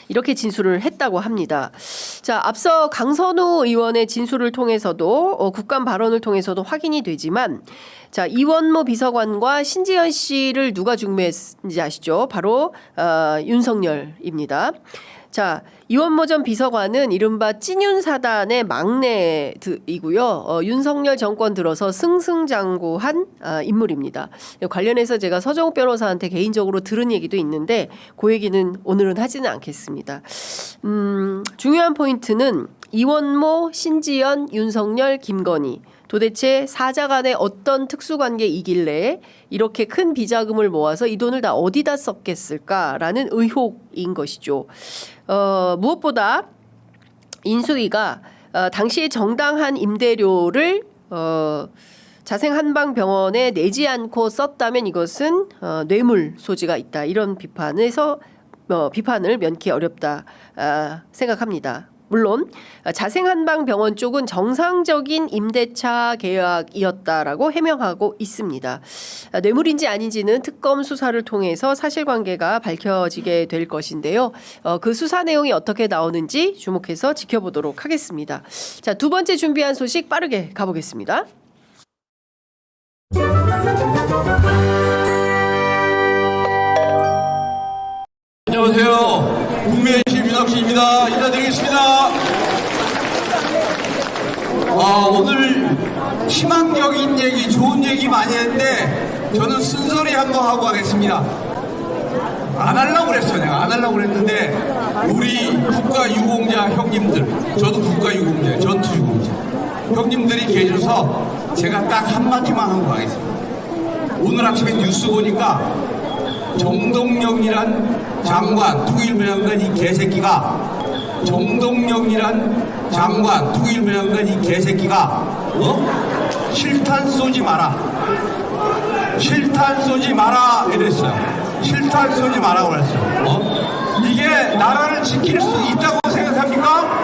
이렇게 진술을 했다고 합니다. 자, 앞서 강선우 의원의 진술을 통해서도 국감 발언을 통해서도 확인이 되지만 자, 이원모 비서관과 신지연 씨를 누가 중매했는지 아시죠? 바로 윤석열입니다. 자, 이원모 전 비서관은 이른바 찐윤사단의 막내이고요. 윤석열 정권 들어서 승승장구한 인물입니다. 관련해서 제가 서정욱 변호사한테 개인적으로 들은 얘기도 있는데 그 얘기는 오늘은 하지는 않겠습니다. 중요한 포인트는 이원모, 신지연, 윤석열, 김건희 도대체 사자 간에 어떤 특수관계이길래 이렇게 큰 비자금을 모아서 이 돈을 다 어디다 썼겠을까라는 의혹인 것이죠. 무엇보다 인수위가 당시에 정당한 임대료를 자생한방병원에 내지 않고 썼다면 이것은 뇌물 소지가 있다. 이런 비판을 면키 어렵다 생각합니다. 물론 자생한방병원 쪽은 정상적인 임대차 계약이었다라고 해명하고 있습니다. 뇌물인지 아닌지는 특검 수사를 통해서 사실관계가 밝혀지게 될 것인데요. 그 수사 내용이 어떻게 나오는지 주목해서 지켜보도록 하겠습니다. 자, 두 번째 준비한 소식 빠르게 가보겠습니다. 안녕하세요. 국민의힘 윤학신입니다. 인사드리겠습니다. 오늘 희망적인 얘기, 좋은 얘기 많이 했는데 저는 쓴소리 한번 하고 가겠습니다. 안 하려고 그랬어요. 내가 안 하려고 그랬는데 우리 국가유공자 형님들, 저도 국가유공자, 전투유공자 형님들이 계셔서 제가 딱 한마디만 하고 가겠습니다. 오늘 아침에 뉴스 보니까 정동영이란 장관, 통일부장관 이 개새끼가 정동영이란 장관, 통일부장관 이 개새끼가 실탄 쏘지 마라. 실탄 쏘지 마라 이랬어요. 실탄 쏘지 마라 그랬어요. 이게 나라를 지킬 수 있다고 생각합니까?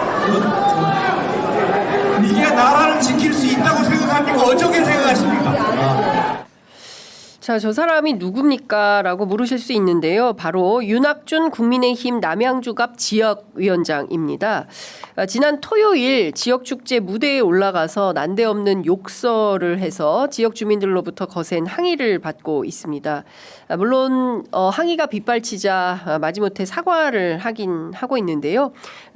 이게 나라를 지킬 수 있다고 생각합니까? 어떻게 생각하십니까? 자, 저 사람이 누굽니까? 라고 물으실 수 있는데요. 바로 윤학준 국민의힘 남양주갑 지역위원장입니다. 지난 토요일 지역축제 무대에 올라가서 난데없는 욕설을 해서 지역 주민들로부터 거센 항의를 받고 있습니다. 물론 항의가 빗발치자 마지못해 사과를 하긴 하고 있는데요.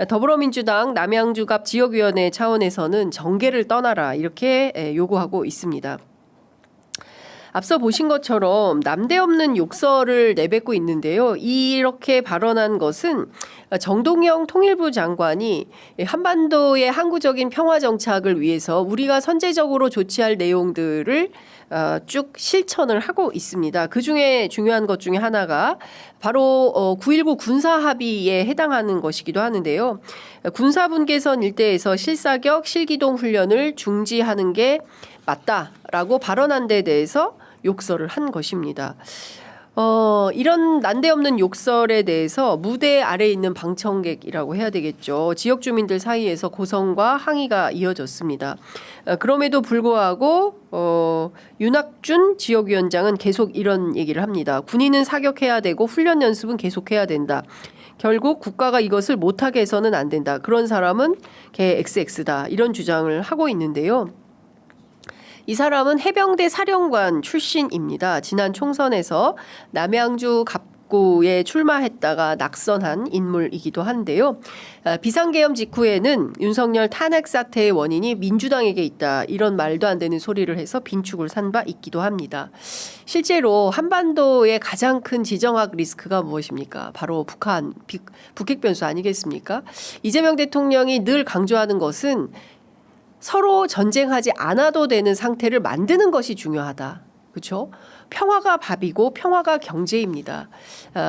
더불어민주당 남양주갑 지역위원회 차원에서는 정계를 떠나라 이렇게 요구하고 있습니다. 앞서 보신 것처럼 남대없는 욕설을 내뱉고 있는데요. 이렇게 발언한 것은 정동영 통일부 장관이 한반도의 항구적인 평화 정착을 위해서 우리가 선제적으로 조치할 내용들을 쭉 실천을 하고 있습니다. 그중에 중요한 것 중에 하나가 바로 9.19 군사합의에 해당하는 것이기도 하는데요. 군사분계선 일대에서 실사격, 실기동 훈련을 중지하는 게 맞다라고 발언한 데 대해서 욕설을 한 것입니다. 이런 난데없는 욕설에 대해서 무대 아래에 있는 방청객이라고 해야 되겠죠. 지역 주민들 사이에서 고성과 항의가 이어졌습니다. 그럼에도 불구하고 윤학준 지역위원장은 계속 이런 얘기를 합니다. 군인은 사격해야 되고 훈련 연습은 계속해야 된다. 결국 국가가 이것을 못하게 해서는 안 된다. 그런 사람은 걔 XX다. 이런 주장을 하고 있는데요. 이 사람은 해병대 사령관 출신입니다. 지난 총선에서 남양주 갑구에 출마했다가 낙선한 인물이기도 한데요. 비상계엄 직후에는 윤석열 탄핵 사태의 원인이 민주당에게 있다. 이런 말도 안 되는 소리를 해서 빈축을 산 바 있기도 합니다. 실제로 한반도의 가장 큰 지정학 리스크가 무엇입니까? 바로 북핵 변수 아니겠습니까? 이재명 대통령이 늘 강조하는 것은 서로 전쟁하지 않아도 되는 상태를 만드는 것이 중요하다. 그렇죠? 평화가 밥이고 평화가 경제입니다.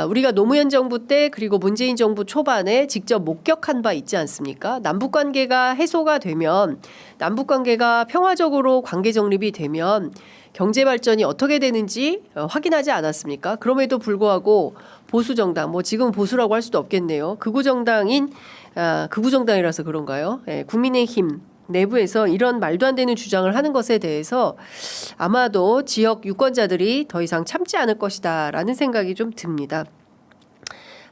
우리가 노무현 정부 때 그리고 문재인 정부 초반에 직접 목격한 바 있지 않습니까? 남북관계가 해소가 되면 남북관계가 평화적으로 관계 정립이 되면 경제 발전이 어떻게 되는지 확인하지 않았습니까? 그럼에도 불구하고 보수 정당, 뭐 지금 보수라고 할 수도 없겠네요. 극우 정당이라서 그런가요? 국민의힘 내부에서 이런 말도 안 되는 주장을 하는 것에 대해서 아마도 지역 유권자들이 더 이상 참지 않을 것이다라는 생각이 좀 듭니다.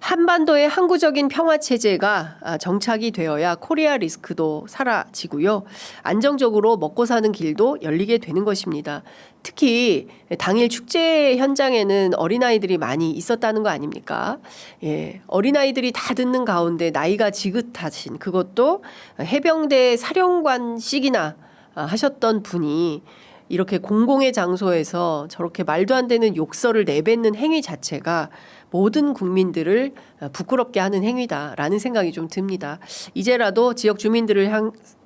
한반도의 항구적인 평화 체제가 정착이 되어야 코리아 리스크도 사라지고요. 안정적으로 먹고 사는 길도 열리게 되는 것입니다. 특히 당일 축제 현장에는 어린아이들이 많이 있었다는 거 아닙니까? 예, 어린아이들이 다 듣는 가운데 나이가 지긋하신 그것도 해병대 사령관씩이나 하셨던 분이 이렇게 공공의 장소에서 저렇게 말도 안 되는 욕설을 내뱉는 행위 자체가 모든 국민들을 부끄럽게 하는 행위다라는 생각이 좀 듭니다. 이제라도 지역 주민들을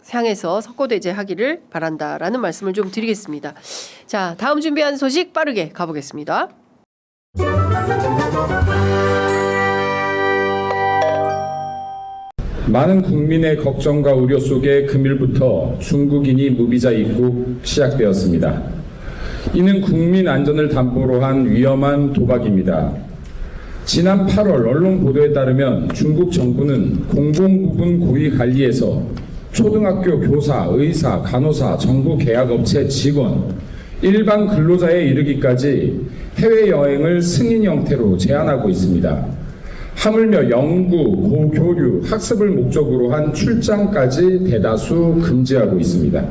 향해서 석고대죄하기를 바란다라는 말씀을 좀 드리겠습니다. 자, 다음 준비한 소식 빠르게 가보겠습니다. 많은 국민의 걱정과 우려 속에 금일부터 중국인이 무비자 입국 시작되었습니다. 이는 국민 안전을 담보로 한 위험한 도박입니다. 지난 8월 언론 보도에 따르면 중국 정부는 공공부문 고위 관리에서 초등학교 교사, 의사, 간호사, 정부 계약업체 직원, 일반 근로자에 이르기까지 해외여행을 승인 형태로 제한하고 있습니다. 하물며 연구, 고교류, 학습을 목적으로 한 출장까지 대다수 금지하고 있습니다.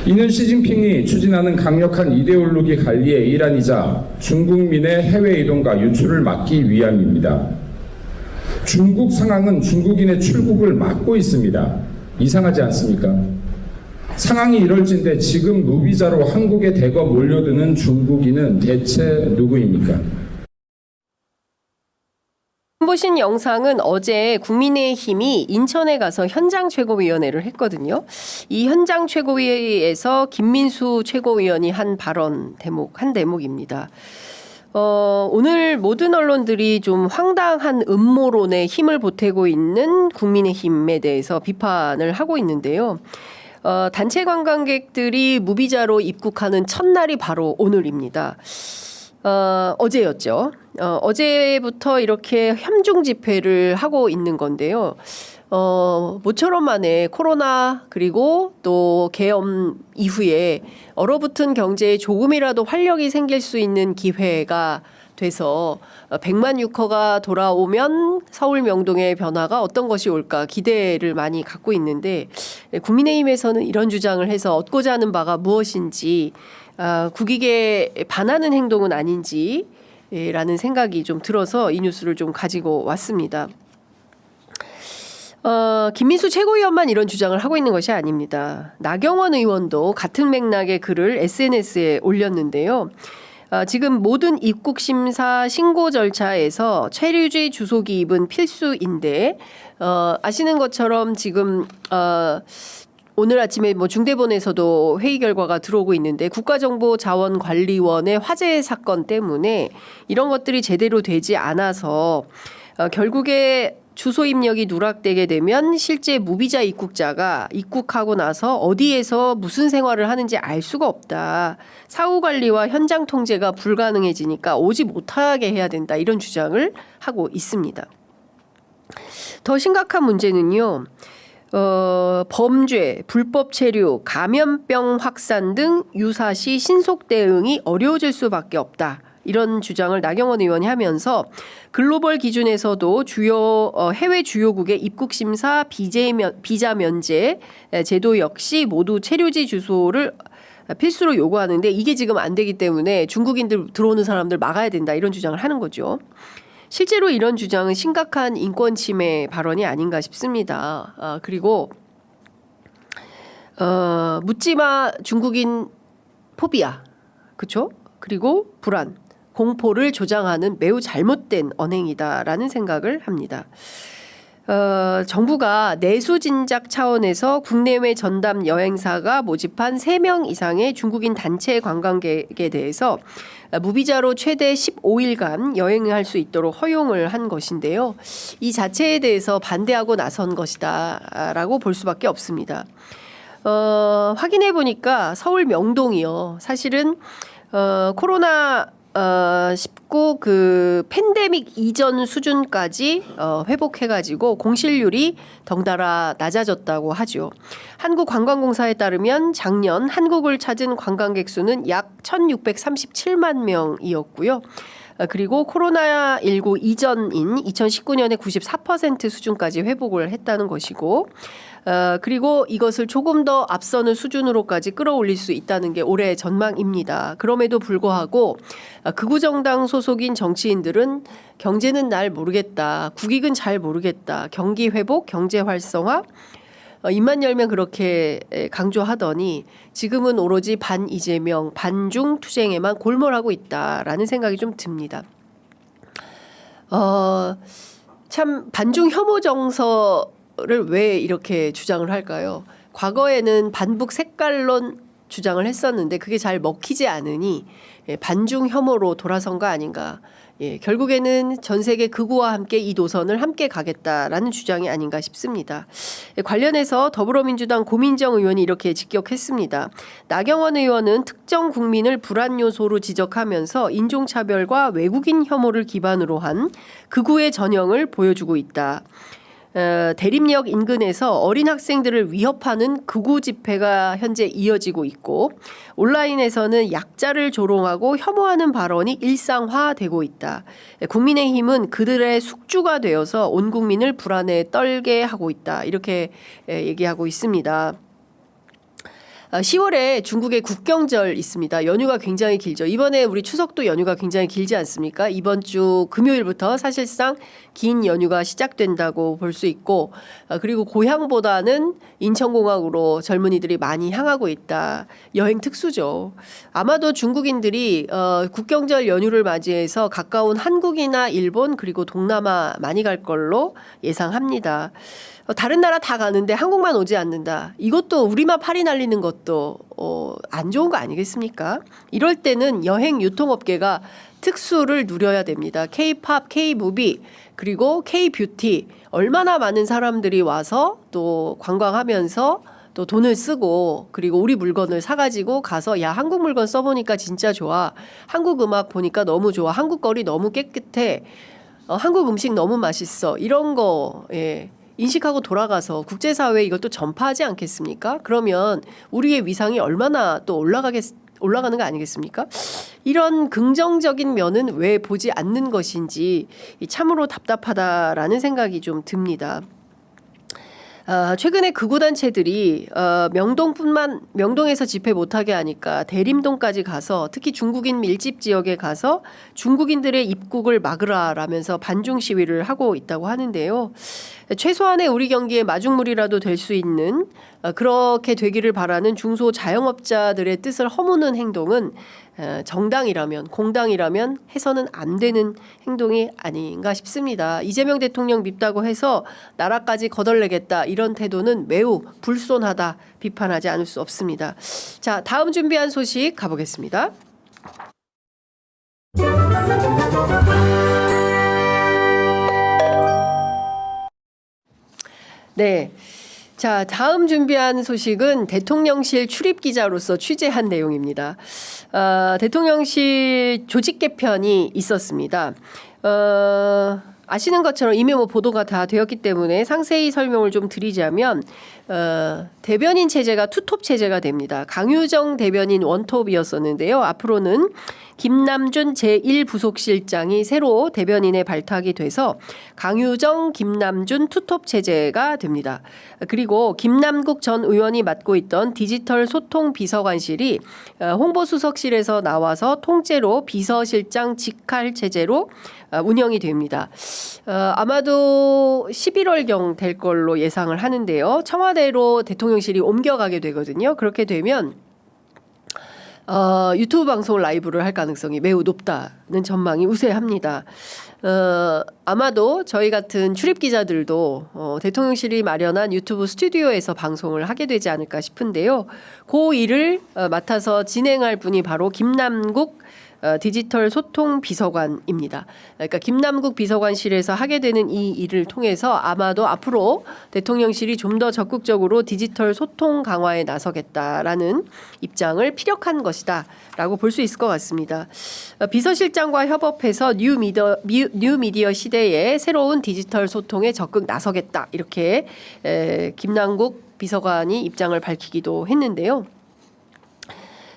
이는 시진핑이 추진하는 강력한 이데올로기 관리의 일환이자 중국민의 해외 이동과 유출을 막기 위함입니다. 중국 상황은 중국인의 출국을 막고 있습니다. 이상하지 않습니까? 상황이 이럴진데 지금 무비자로 한국에 대거 몰려드는 중국인은 대체 누구입니까? 보신 영상은 어제 국민의힘이 인천에 가서 현장 최고위원회를 했거든요. 이 현장 최고위에서 김민수 최고위원이 한 발언 한 대목입니다. 오늘 모든 언론들이 좀 황당한 음모론에 힘을 보태고 있는 국민의힘에 대해서 비판을 하고 있는데요. 단체 관광객들이 무비자로 입국하는 첫날이 바로 오늘입니다. 어제였죠. 어제부터 이렇게 협중 집회를 하고 있는 건데요. 모처럼 만에 코로나 그리고 또 계엄 이후에 얼어붙은 경제에 조금이라도 활력이 생길 수 있는 기회가 돼서 100만 유커가 돌아오면 서울 명동의 변화가 어떤 것이 올까 기대를 많이 갖고 있는데 국민의힘에서는 이런 주장을 해서 얻고자 하는 바가 무엇인지 국익에 반하는 행동은 아닌지라는 생각이 좀 들어서 이 뉴스를 좀 가지고 왔습니다. 김민수 최고위원만 이런 주장을 하고 있는 것이 아닙니다. 나경원 의원도 같은 맥락의 글을 SNS에 올렸는데요. 지금 모든 입국 심사 신고 절차에서 체류지 주소 기입은 필수인데 아시는 것처럼 지금 오늘 아침에 중대본에서도 회의 결과가 들어오고 있는데 국가정보자원관리원의 화재 사건 때문에 이런 것들이 제대로 되지 않아서 결국에 주소 입력이 누락되게 되면 실제 무비자 입국자가 입국하고 나서 어디에서 무슨 생활을 하는지 알 수가 없다. 사후 관리와 현장 통제가 불가능해지니까 오지 못하게 해야 된다. 이런 주장을 하고 있습니다. 더 심각한 문제는요. 범죄, 불법 체류, 감염병 확산 등 유사시 신속 대응이 어려워질 수밖에 없다. 이런 주장을 나경원 의원이 하면서 글로벌 기준에서도 해외 주요국의 입국 심사 비자 면제 제도 역시 모두 체류지 주소를 필수로 요구하는데 이게 지금 안 되기 때문에 중국인들 들어오는 사람들 막아야 된다. 이런 주장을 하는 거죠. 실제로 이런 주장은 심각한 인권 침해 발언이 아닌가 싶습니다. 그리고 묻지마 중국인 포비아, 그렇죠? 그리고 불안, 공포를 조장하는 매우 잘못된 언행이다라는 생각을 합니다. 정부가 내수 진작 차원에서 국내외 전담 여행사가 모집한 3명 이상의 중국인 단체 관광객에 대해서 무비자로 최대 15일간 여행할 수 있도록 허용을 한 것인데요. 이 자체에 대해서 반대하고 나선 것이다라고 볼 수밖에 없습니다. 확인해 보니까 서울 명동이요. 사실은 코로나 19 그 팬데믹 이전 수준까지 회복해가지고 공실률이 덩달아 낮아졌다고 하죠. 한국관광공사에 따르면 작년 한국을 찾은 관광객 수는 약 1,637만 명이었고요. 그리고 코로나19 이전인 2019년에 94% 수준까지 회복을 했다는 것이고, 그리고 이것을 조금 더 앞서는 수준으로까지 끌어올릴 수 있다는 게 올해 전망입니다. 그럼에도 불구하고 극우 정당 소속인 정치인들은 경제는 날 모르겠다, 국익은 잘 모르겠다, 경기 회복, 경제 활성화, 입만 열면 그렇게 강조하더니 지금은 오로지 반 이재명, 반중 투쟁에만 골몰하고 있다라는 생각이 좀 듭니다. 참 반중 혐오 정서를 왜 이렇게 주장을 할까요? 과거에는 반북 색깔론 주장을 했었는데 그게 잘 먹히지 않으니 반중 혐오로 돌아선 거 아닌가. 결국에는 전 세계 극우와 함께 이 노선을 함께 가겠다라는 주장이 아닌가 싶습니다. 관련해서 더불어민주당 고민정 의원이 이렇게 직격했습니다. 나경원 의원은 특정 국민을 불안 요소로 지적하면서 인종차별과 외국인 혐오를 기반으로 한 극우의 전형을 보여주고 있다. 대림역 인근에서 어린 학생들을 위협하는 극우 집회가 현재 이어지고 있고 온라인에서는 약자를 조롱하고 혐오하는 발언이 일상화되고 있다. 국민의힘은 그들의 숙주가 되어서 온 국민을 불안에 떨게 하고 있다. 이렇게 얘기하고 있습니다. 10월에 중국의 국경절 있습니다. 연휴가 굉장히 길죠. 이번에 우리 추석도 연휴가 굉장히 길지 않습니까? 이번 주 금요일부터 사실상 긴 연휴가 시작된다고 볼 수 있고, 그리고 고향보다는 인천공항으로 젊은이들이 많이 향하고 있다. 여행 특수죠. 아마도 중국인들이 국경절 연휴를 맞이해서 가까운 한국이나 일본 그리고 동남아 많이 갈 걸로 예상합니다. 다른 나라 다 가는데 한국만 오지 않는다. 이것도 우리만 팔이 날리는 것도 안 좋은 거 아니겠습니까? 이럴 때는 여행 유통업계가 특수를 누려야 됩니다. K-팝, K-무비, 그리고 K-뷰티 얼마나 많은 사람들이 와서 또 관광하면서 또 돈을 쓰고 그리고 우리 물건을 사가지고 가서 야 한국 물건 써보니까 진짜 좋아. 한국 음악 보니까 너무 좋아. 한국 거리 너무 깨끗해. 한국 음식 너무 맛있어. 이런 거 인식하고 돌아가서 국제사회에 이것도 전파하지 않겠습니까? 그러면 우리의 위상이 얼마나 또 올라가는 거 아니겠습니까? 이런 긍정적인 면은 왜 보지 않는 것인지 참으로 답답하다라는 생각이 좀 듭니다. 최근에 극우 단체들이 명동에서 집회 못하게 하니까 대림동까지 가서 특히 중국인 밀집 지역에 가서 중국인들의 입국을 막으라라면서 반중 시위를 하고 있다고 하는데요. 최소한의 우리 경기의 마중물이라도 될 수 있는 그렇게 되기를 바라는 중소자영업자들의 뜻을 허무는 행동은 정당이라면 공당이라면 해서는 안 되는 행동이 아닌가 싶습니다. 이재명 대통령 밉다고 해서 나라까지 거덜내겠다 이런 태도는 매우 불손하다 비판하지 않을 수 없습니다. 자, 다음 준비한 소식 가보겠습니다. 네. 자, 다음 준비한 소식은 대통령실 출입 기자로서 취재한 내용입니다. 대통령실 조직 개편이 있었습니다. 아시는 것처럼 이미 보도가 다 되었기 때문에 상세히 설명을 좀 드리자면 대변인 체제가 투톱 체제가 됩니다. 강유정 대변인 원톱이었었는데요. 앞으로는 김남준 제1부속실장이 새로 대변인에 발탁이 돼서 강유정, 김남준 투톱 체제가 됩니다. 그리고 김남국 전 의원이 맡고 있던 디지털 소통 비서관실이 홍보수석실에서 나와서 통째로 비서실장 직할 체제로 운영이 됩니다. 아마도 11월경 될 걸로 예상을 하는데요. 청와대로 대통령실이 옮겨가게 되거든요. 그렇게 되면 유튜브 방송 라이브를 할 가능성이 매우 높다는 전망이 우세합니다. 아마도 저희 같은 출입 기자들도 대통령실이 마련한 유튜브 스튜디오에서 방송을 하게 되지 않을까 싶은데요. 그 일을 맡아서 진행할 분이 바로 김남국 디지털 소통 비서관입니다. 그러니까 김남국 비서관실에서 하게 되는 이 일을 통해서 아마도 앞으로 대통령실이 좀 더 적극적으로 디지털 소통 강화에 나서겠다라는 입장을 피력한 것이다라고 볼 수 있을 것 같습니다. 비서실장과 협업해서 뉴미디어 시대에 새로운 디지털 소통에 적극 나서겠다 이렇게 김남국 비서관이 입장을 밝히기도 했는데요.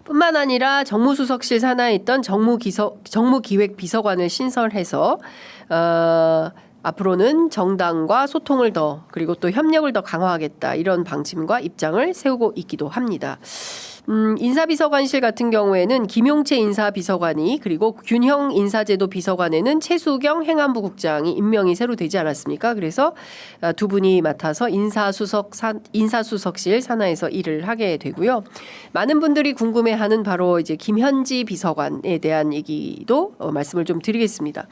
뿐만 아니라 정무수석실 산하에 있던 정무기획비서관을 신설해서 앞으로는 정당과 소통을 더 그리고 또 협력을 더 강화하겠다 이런 방침과 입장을 세우고 있기도 합니다. 인사비서관실 같은 경우에는 김용채 인사비서관이 그리고 균형 인사제도 비서관에는 최수경 행안부국장이 임명이 새로 되지 않았습니까? 그래서 두 분이 맡아서 인사수석실 산하에서 일을 하게 되고요. 많은 분들이 궁금해하는 바로 이제 김현지 비서관에 대한 얘기도 말씀을 좀 드리겠습니다.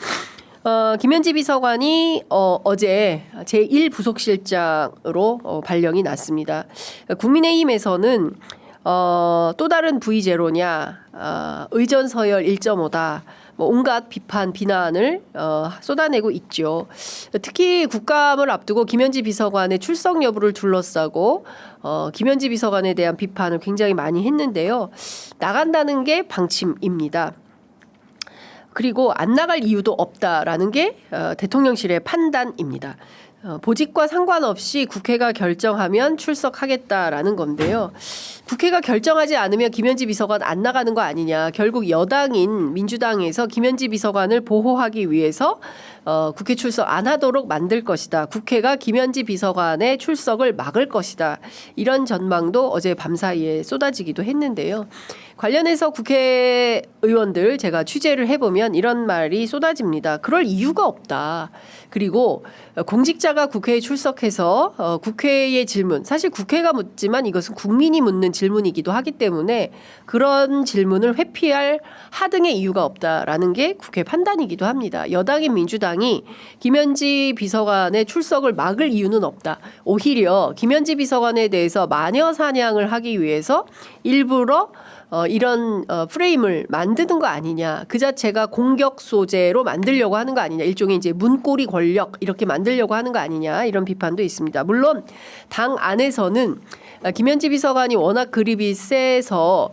김현지 비서관이 어제 제1부속실장으로 발령이 났습니다. 국민의힘에서는 또 다른 V0냐, 의전 서열 1.5다, 온갖 비난을 쏟아내고 있죠. 특히 국감을 앞두고 김현지 비서관의 출석 여부를 둘러싸고 김현지 비서관에 대한 비판을 굉장히 많이 했는데요. 나간다는 게 방침입니다. 그리고 안 나갈 이유도 없다라는 게 대통령실의 판단입니다. 보직과 상관없이 국회가 결정하면 출석하겠다라는 건데요. 국회가 결정하지 않으면 김현지 비서관 안 나가는 거 아니냐. 결국 여당인 민주당에서 김현지 비서관을 보호하기 위해서 국회 출석 안 하도록 만들 것이다. 국회가 김현지 비서관의 출석을 막을 것이다. 이런 전망도 어제 밤사이에 쏟아지기도 했는데요. 관련해서 국회의원들 제가 취재를 해보면 이런 말이 쏟아집니다. 그럴 이유가 없다. 그리고 공직자가 국회에 출석해서 국회의 질문, 사실 국회가 묻지만 이것은 국민이 묻는 질문이기도 하기 때문에 그런 질문을 회피할 하등의 이유가 없다라는 게 국회 판단이기도 합니다. 여당인 민주당이 김현지 비서관의 출석을 막을 이유는 없다. 오히려 김현지 비서관에 대해서 마녀 사냥을 하기 위해서 일부러 이런 프레임을 만드는 거 아니냐. 그 자체가 공격 소재로 만들려고 하는 거 아니냐. 일종의 이제 문고리 권력 이렇게 만들려고 하는 거 아니냐. 이런 비판도 있습니다. 물론 당 안에서는 김현지 비서관이 워낙 그립이 세서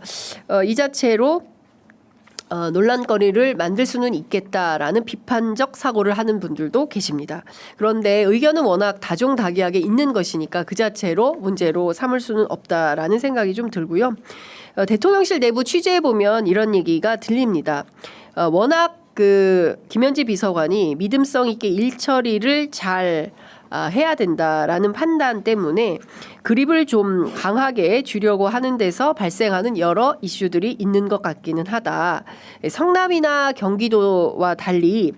이 자체로 논란거리를 만들 수는 있겠다라는 비판적 사고를 하는 분들도 계십니다. 그런데 의견은 워낙 다종다기하게 있는 것이니까 그 자체로 문제로 삼을 수는 없다라는 생각이 좀 들고요. 대통령실 내부 취재해 보면 이런 얘기가 들립니다. 워낙 김현지 비서관이 믿음성 있게 일 처리를 잘 해야 된다라는 판단 때문에 그립을 좀 강하게 주려고 하는 데서 발생하는 여러 이슈들이 있는 것 같기는 하다. 성남이나 경기도와 달리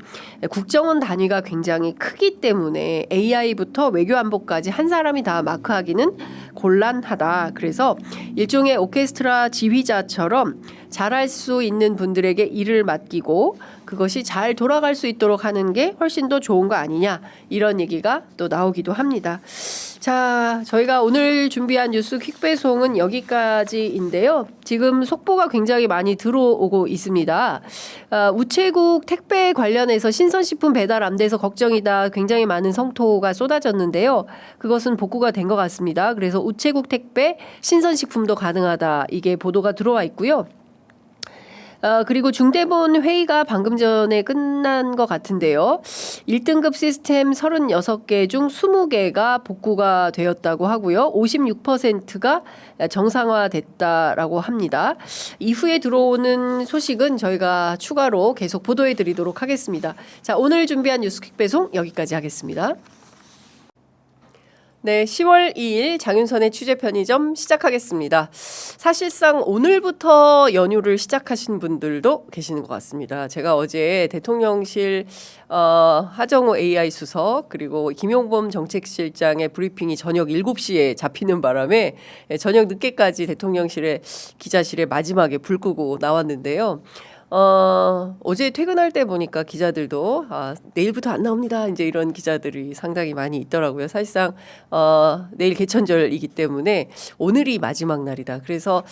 국정원 단위가 굉장히 크기 때문에 AI부터 외교안보까지 한 사람이 다 마크하기는 곤란하다. 그래서 일종의 오케스트라 지휘자처럼 잘할 수 있는 분들에게 일을 맡기고 그것이 잘 돌아갈 수 있도록 하는 게 훨씬 더 좋은 거 아니냐 이런 얘기가 또 나오기도 합니다. 자, 저희가 오늘 준비한 뉴스 퀵배송은 여기까지인데요. 지금 속보가 굉장히 많이 들어오고 있습니다. 우체국 택배 관련해서 신선식품 배달 안 돼서 걱정이다. 굉장히 많은 성토가 쏟아졌는데요. 그것은 복구가 된 것 같습니다. 그래서 우체국 택배 신선식품도 가능하다. 이게 보도가 들어와 있고요. 그리고 중대본 회의가 방금 전에 끝난 것 같은데요. 1등급 시스템 36개 중 20개가 복구가 되었다고 하고요. 56%가 정상화됐다라고 합니다. 이후에 들어오는 소식은 저희가 추가로 계속 보도해 드리도록 하겠습니다. 자, 오늘 준비한 뉴스 퀵배송 여기까지 하겠습니다. 네, 10월 2일 장윤선의 취재 편의점 시작하겠습니다. 사실상 오늘부터 연휴를 시작하신 분들도 계시는 것 같습니다. 제가 어제 대통령실 하정우 AI 수석 그리고 김용범 정책실장의 브리핑이 저녁 7시에 잡히는 바람에 저녁 늦게까지 대통령실의 기자실에 마지막에 불 끄고 나왔는데요. 어제 퇴근할 때 보니까 기자들도 내일부터 안 나옵니다. 이제 이런 기자들이 상당히 많이 있더라고요. 사실상 내일 개천절이기 때문에 오늘이 마지막 날이다. 그래서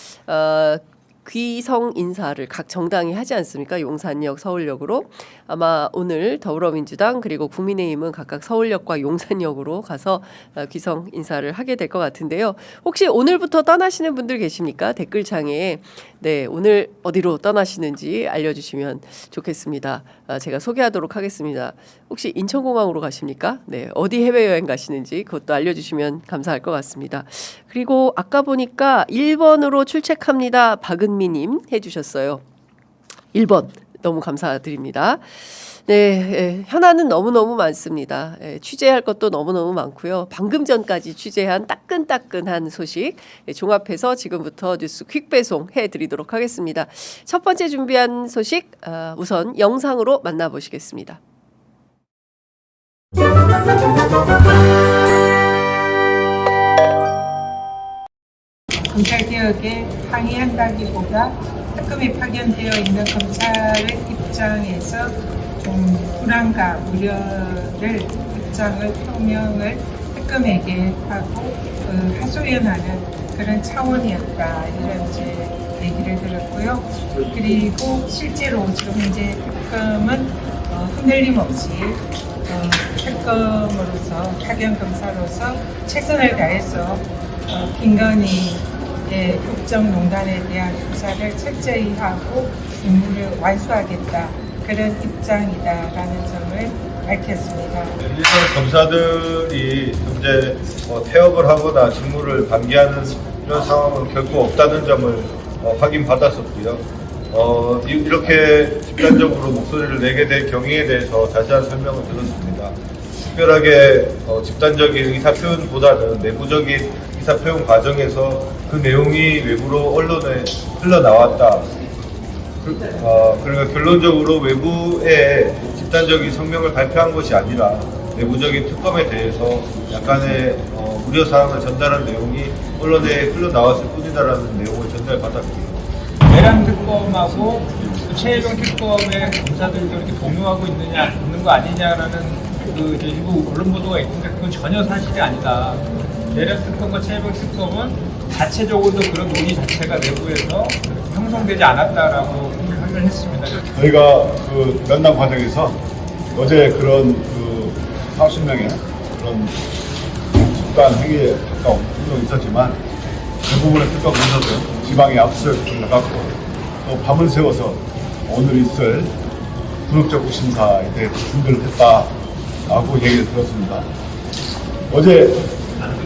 귀성 인사를 각 정당이 하지 않습니까? 용산역, 서울역으로. 아마 오늘 더불어민주당 그리고 국민의힘은 각각 서울역과 용산역으로 가서 귀성 인사를 하게 될 것 같은데요. 혹시 오늘부터 떠나시는 분들 계십니까? 댓글창에 네, 오늘 어디로 떠나시는지 알려주시면 좋겠습니다. 제가 소개하도록 하겠습니다. 혹시 인천공항으로 가십니까? 네, 어디 해외여행 가시는지 그것도 알려주시면 감사할 것 같습니다. 그리고 아까 보니까 1번으로 출첵합니다. 박은미님 해주셨어요. 1번 너무 감사드립니다. 네, 현안은 너무너무 많습니다. 취재할 것도 너무너무 많고요. 방금 전까지 취재한 따끈따끈한 소식 종합해서 지금부터 뉴스 퀵배송 해드리도록 하겠습니다. 첫 번째 준비한 소식 우선 영상으로 만나보시겠습니다. 검찰개혁에 항의한다기보다 특검이 파견되어 있는 검찰의 입장에서 좀 불안과 우려를 입장을 표명을 특검에게 하고 하소연하는 그런 차원이었다 이런 이제 얘기를 들었고요. 그리고 실제로 지금 이제 특검은 흔들림 없이 특검으로서 파견 검사로서 최선을 다해서 김건희의 국정농단에 대한 수사를 철저히 하고 임무를 완수하겠다. 그런 입장이다라는 점을 밝혔습니다. 일선 검사들이 현재 태업을 하거나 직무를 방기하는 이런 상황은 결코 없다는 점을 확인받았었고요. 이렇게 집단적으로 목소리를 내게 된 경위에 대해서 자세한 설명을 들었습니다. 특별하게 집단적인 의사표현보다는 내부적인 의사표현 과정에서 그 내용이 외부로 언론에 흘러나왔다. 그러니까 결론적으로 외부에 집단적인 성명을 발표한 것이 아니라 내부적인 특검에 대해서 약간의 우려사항을 전달한 내용이 언론에 흘러나왔을 뿐이다라는 내용을 전달받았고요. 내란 특검하고 최혜경 특검의 검사들도 이렇게 동요하고 있는 거 아니냐라는 그 일부 언론 보도가 있는데 그건 전혀 사실이 아니다. 내란 특검과 최혜경 특검은 자체적으로도 그런 논의 자체가 내부에서 형성되지 않았다라고 했습니다. 저희가 그 면담 과정에서 어제 그런 그 30명의 그런 집단 행위에 가까운 행동이 있었지만 대부분의 특검 검사들은 지방에 압수수색을 나갔고 또 밤을 새워서 오늘 있을 군역적 심사에 대해 준비를 했다라고 얘기를 들었습니다. 어제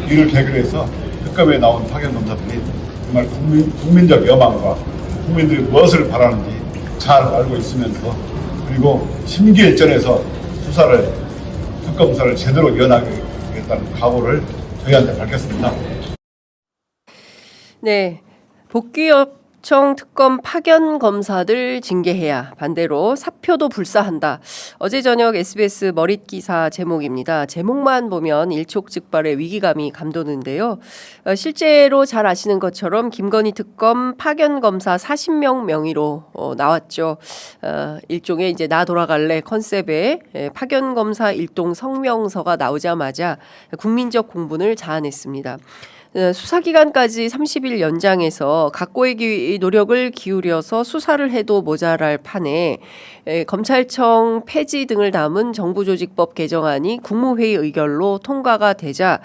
이를 계기로 해서 특검에 나온 파견 검사들이 정말 국민적 여망과 국민들이 무엇을 바라는지 잘 알고 있으면서 그리고 심기일전에서 특검 수사를 제대로 이어나가겠다는 각오를 저희한테 밝혔습니다. 네, 복귀업 구청 특검 파견 검사들 징계해야 반대로 사표도 불사한다. 어제 저녁 SBS 머릿 기사 제목입니다. 제목만 보면 일촉즉발의 위기감이 감도는데요. 실제로 잘 아시는 것처럼 김건희 특검 파견 검사 40명 명의로 나왔죠. 일종의 이제 나 돌아갈래 컨셉의 파견 검사 일동 성명서가 나오자마자 국민적 공분을 자아냈습니다. 수사기간까지 30일 연장해서 각고의 노력을 기울여서 수사를 해도 모자랄 판에 검찰청 폐지 등을 담은 정부조직법 개정안이 국무회의 의결로 통과가 되자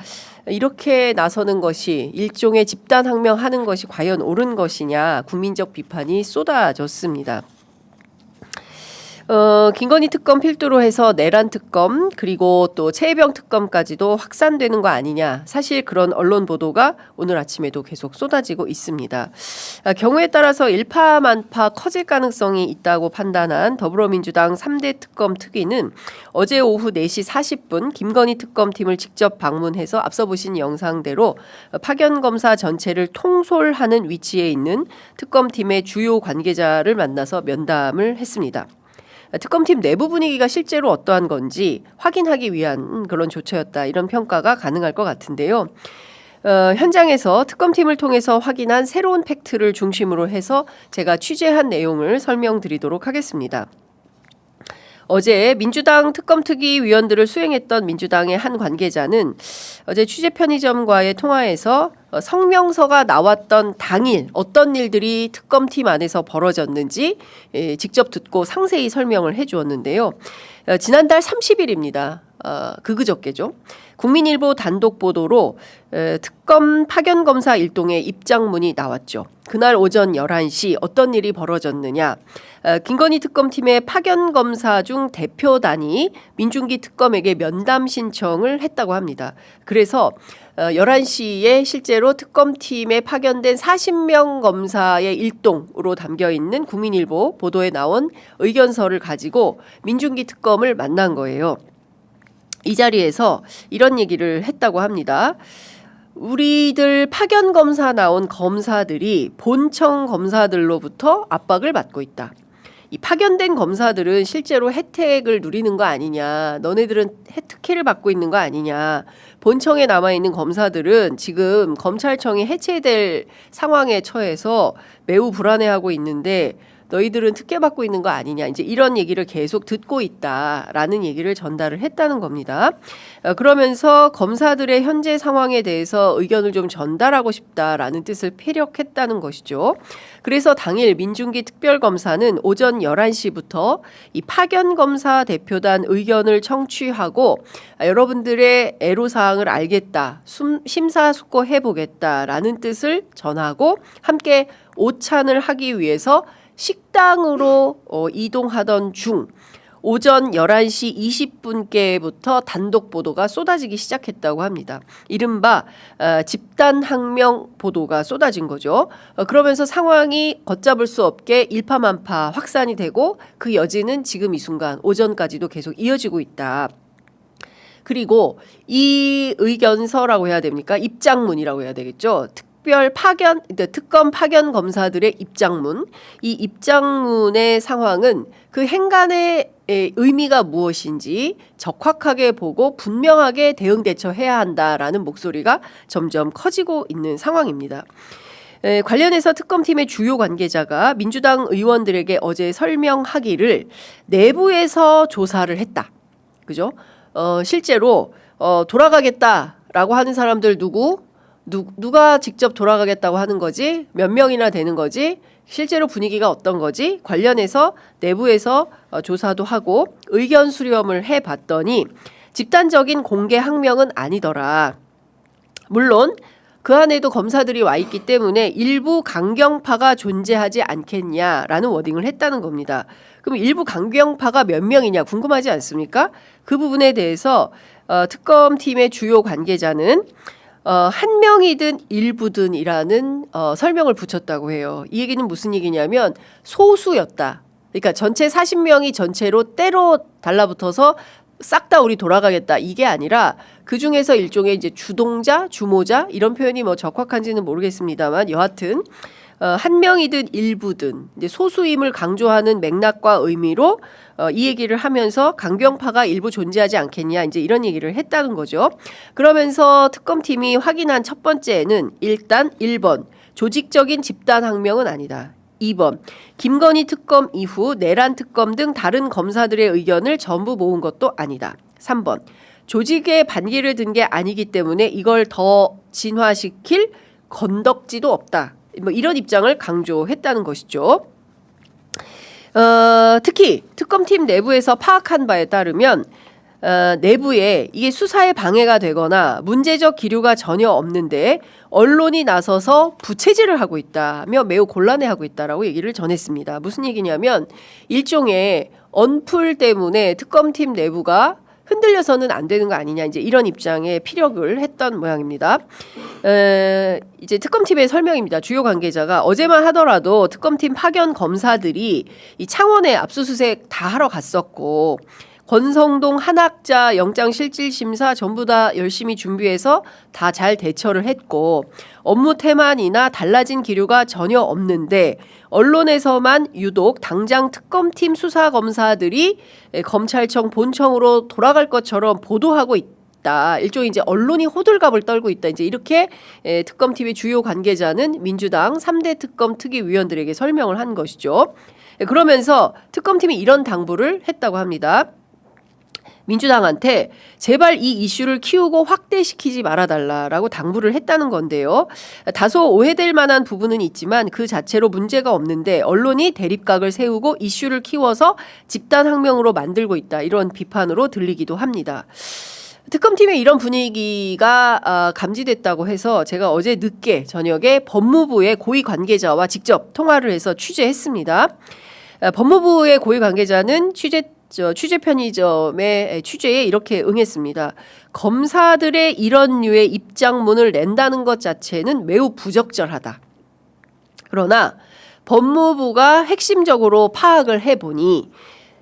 이렇게 나서는 것이 일종의 집단항명하는 것이 과연 옳은 것이냐 국민적 비판이 쏟아졌습니다. 김건희 특검 필두로 해서 내란 특검 그리고 또 최혜병 특검까지도 확산되는 거 아니냐. 사실 그런 언론 보도가 오늘 아침에도 계속 쏟아지고 있습니다. 경우에 따라서 일파만파 커질 가능성이 있다고 판단한 더불어민주당 3대 특검 특위는 어제 오후 4시 40분 김건희 특검팀을 직접 방문해서 앞서 보신 영상대로 파견 검사 전체를 통솔하는 위치에 있는 특검팀의 주요 관계자를 만나서 면담을 했습니다. 특검팀 내부 분위기가 실제로 어떠한 건지 확인하기 위한 그런 조처였다. 이런 평가가 가능할 것 같은데요. 현장에서 특검팀을 통해서 확인한 새로운 팩트를 중심으로 해서 제가 취재한 내용을 설명드리도록 하겠습니다. 어제 민주당 특검특위 위원들을 수행했던 민주당의 한 관계자는 어제 취재 편의점과의 통화에서 성명서가 나왔던 당일 어떤 일들이 특검팀 안에서 벌어졌는지 직접 듣고 상세히 설명을 해 주었는데요. 지난달 30일입니다. 그저께죠. 국민일보 단독 보도로 특검 파견 검사 일동의 입장문이 나왔죠. 그날 오전 11시 어떤 일이 벌어졌느냐. 김건희 특검팀의 파견 검사 중 대표단이 민중기 특검에게 면담 신청을 했다고 합니다. 그래서 11시에 실제로 특검팀에 파견된 40명 검사의 일동으로 담겨있는 국민일보 보도에 나온 의견서를 가지고 민중기 특검을 만난 거예요. 이 자리에서 이런 얘기를 했다고 합니다. 우리들 파견 검사 나온 검사들이 본청 검사들로부터 압박을 받고 있다. 이 파견된 검사들은 실제로 혜택을 누리는 거 아니냐. 너네들은 특혜를 받고 있는 거 아니냐. 본청에 남아있는 검사들은 지금 검찰청이 해체될 상황에 처해서 매우 불안해하고 있는데 너희들은 특혜받고 있는 거 아니냐. 이제 이런 얘기를 계속 듣고 있다라는 얘기를 전달을 했다는 겁니다. 그러면서 검사들의 현재 상황에 대해서 의견을 좀 전달하고 싶다라는 뜻을 피력했다는 것이죠. 그래서 당일 민중기 특별검사는 오전 11시부터 이 파견검사 대표단 의견을 청취하고 여러분들의 애로사항을 알겠다. 심사숙고해보겠다라는 뜻을 전하고 함께 오찬을 하기 위해서 식당으로 이동하던 중 오전 11시 20분께부터 단독 보도가 쏟아지기 시작했다고 합니다. 이른바 집단항명 보도가 쏟아진 거죠. 그러면서 상황이 걷잡을 수 없게 일파만파 확산이 되고 그 여지는 지금 이 순간 오전까지도 계속 이어지고 있다. 그리고 이 의견서라고 해야 됩니까? 입장문이라고 해야 되겠죠. 특검 파견 검사들의 입장문, 이 입장문의 상황은 그 행간의 의미가 무엇인지 적확하게 보고 분명하게 대응 대처해야 한다라는 목소리가 점점 커지고 있는 상황입니다. 관련해서 특검팀의 주요 관계자가 민주당 의원들에게 어제 설명하기를 내부에서 조사를 했다. 그죠? 실제로 돌아가겠다라고 하는 사람들 누가 직접 돌아가겠다고 하는 거지? 몇 명이나 되는 거지? 실제로 분위기가 어떤 거지? 관련해서 내부에서 조사도 하고 의견 수렴을 해봤더니 집단적인 공개 항명은 아니더라. 물론 그 안에도 검사들이 와 있기 때문에 일부 강경파가 존재하지 않겠냐라는 워딩을 했다는 겁니다. 그럼 일부 강경파가 몇 명이냐 궁금하지 않습니까? 그 부분에 대해서 특검팀의 주요 관계자는 한 명이든 일부든이라는 설명을 붙였다고 해요. 이 얘기는 무슨 얘기냐면 소수였다. 그러니까 전체 40명이 전체로 때로 달라붙어서 싹 다 우리 돌아가겠다 이게 아니라 그 중에서 일종의 이제 주동자, 주모자 이런 표현이 뭐 적확한지는 모르겠습니다만 여하튼 한 명이든 일부든 이제 소수임을 강조하는 맥락과 의미로 이 얘기를 하면서 강경파가 일부 존재하지 않겠냐 이제 이런 얘기를 했다는 거죠. 그러면서 특검팀이 확인한 첫 번째는 일단 1번 조직적인 집단항명은 아니다. 2번 김건희 특검 이후 내란 특검 등 다른 검사들의 의견을 전부 모은 것도 아니다. 3번 조직의 반기를 든 게 아니기 때문에 이걸 더 진화시킬 건덕지도 없다. 뭐 이런 입장을 강조했다는 것이죠. 특히 특검팀 내부에서 파악한 바에 따르면 내부에 이게 수사에 방해가 되거나 문제적 기류가 전혀 없는데 언론이 나서서 부채질을 하고 있다며 매우 곤란해하고 있다라고 얘기를 전했습니다. 무슨 얘기냐면 일종의 언풀 때문에 특검팀 내부가 흔들려서는 안 되는 거 아니냐 이제 이런 입장에 피력을 했던 모양입니다. 이제 특검팀의 설명입니다. 주요 관계자가 어제만 하더라도 특검팀 파견 검사들이 이 창원에 압수수색 다 하러 갔었고 권성동 한학자 영장실질심사 전부 다 열심히 준비해서 다 잘 대처를 했고 업무 태만이나 달라진 기류가 전혀 없는데 언론에서만 유독 당장 특검팀 수사검사들이 검찰청 본청으로 돌아갈 것처럼 보도하고 있다. 일종의 이제 언론이 호들갑을 떨고 있다. 이제 이렇게 특검팀의 주요 관계자는 민주당 3대 특검 특위위원들에게 설명을 한 것이죠. 그러면서 특검팀이 이런 당부를 했다고 합니다. 민주당한테 제발 이 이슈를 키우고 확대시키지 말아달라라고 당부를 했다는 건데요. 다소 오해될 만한 부분은 있지만 그 자체로 문제가 없는데 언론이 대립각을 세우고 이슈를 키워서 집단항명으로 만들고 있다. 이런 비판으로 들리기도 합니다. 특검팀의 이런 분위기가 감지됐다고 해서 제가 어제 늦게 저녁에 법무부의 고위 관계자와 직접 통화를 해서 취재했습니다. 법무부의 고위 관계자는 취재 편의점의 취재에 이렇게 응했습니다. 검사들의 이런 류의 입장문을 낸다는 것 자체는 매우 부적절하다. 그러나 법무부가 핵심적으로 파악을 해보니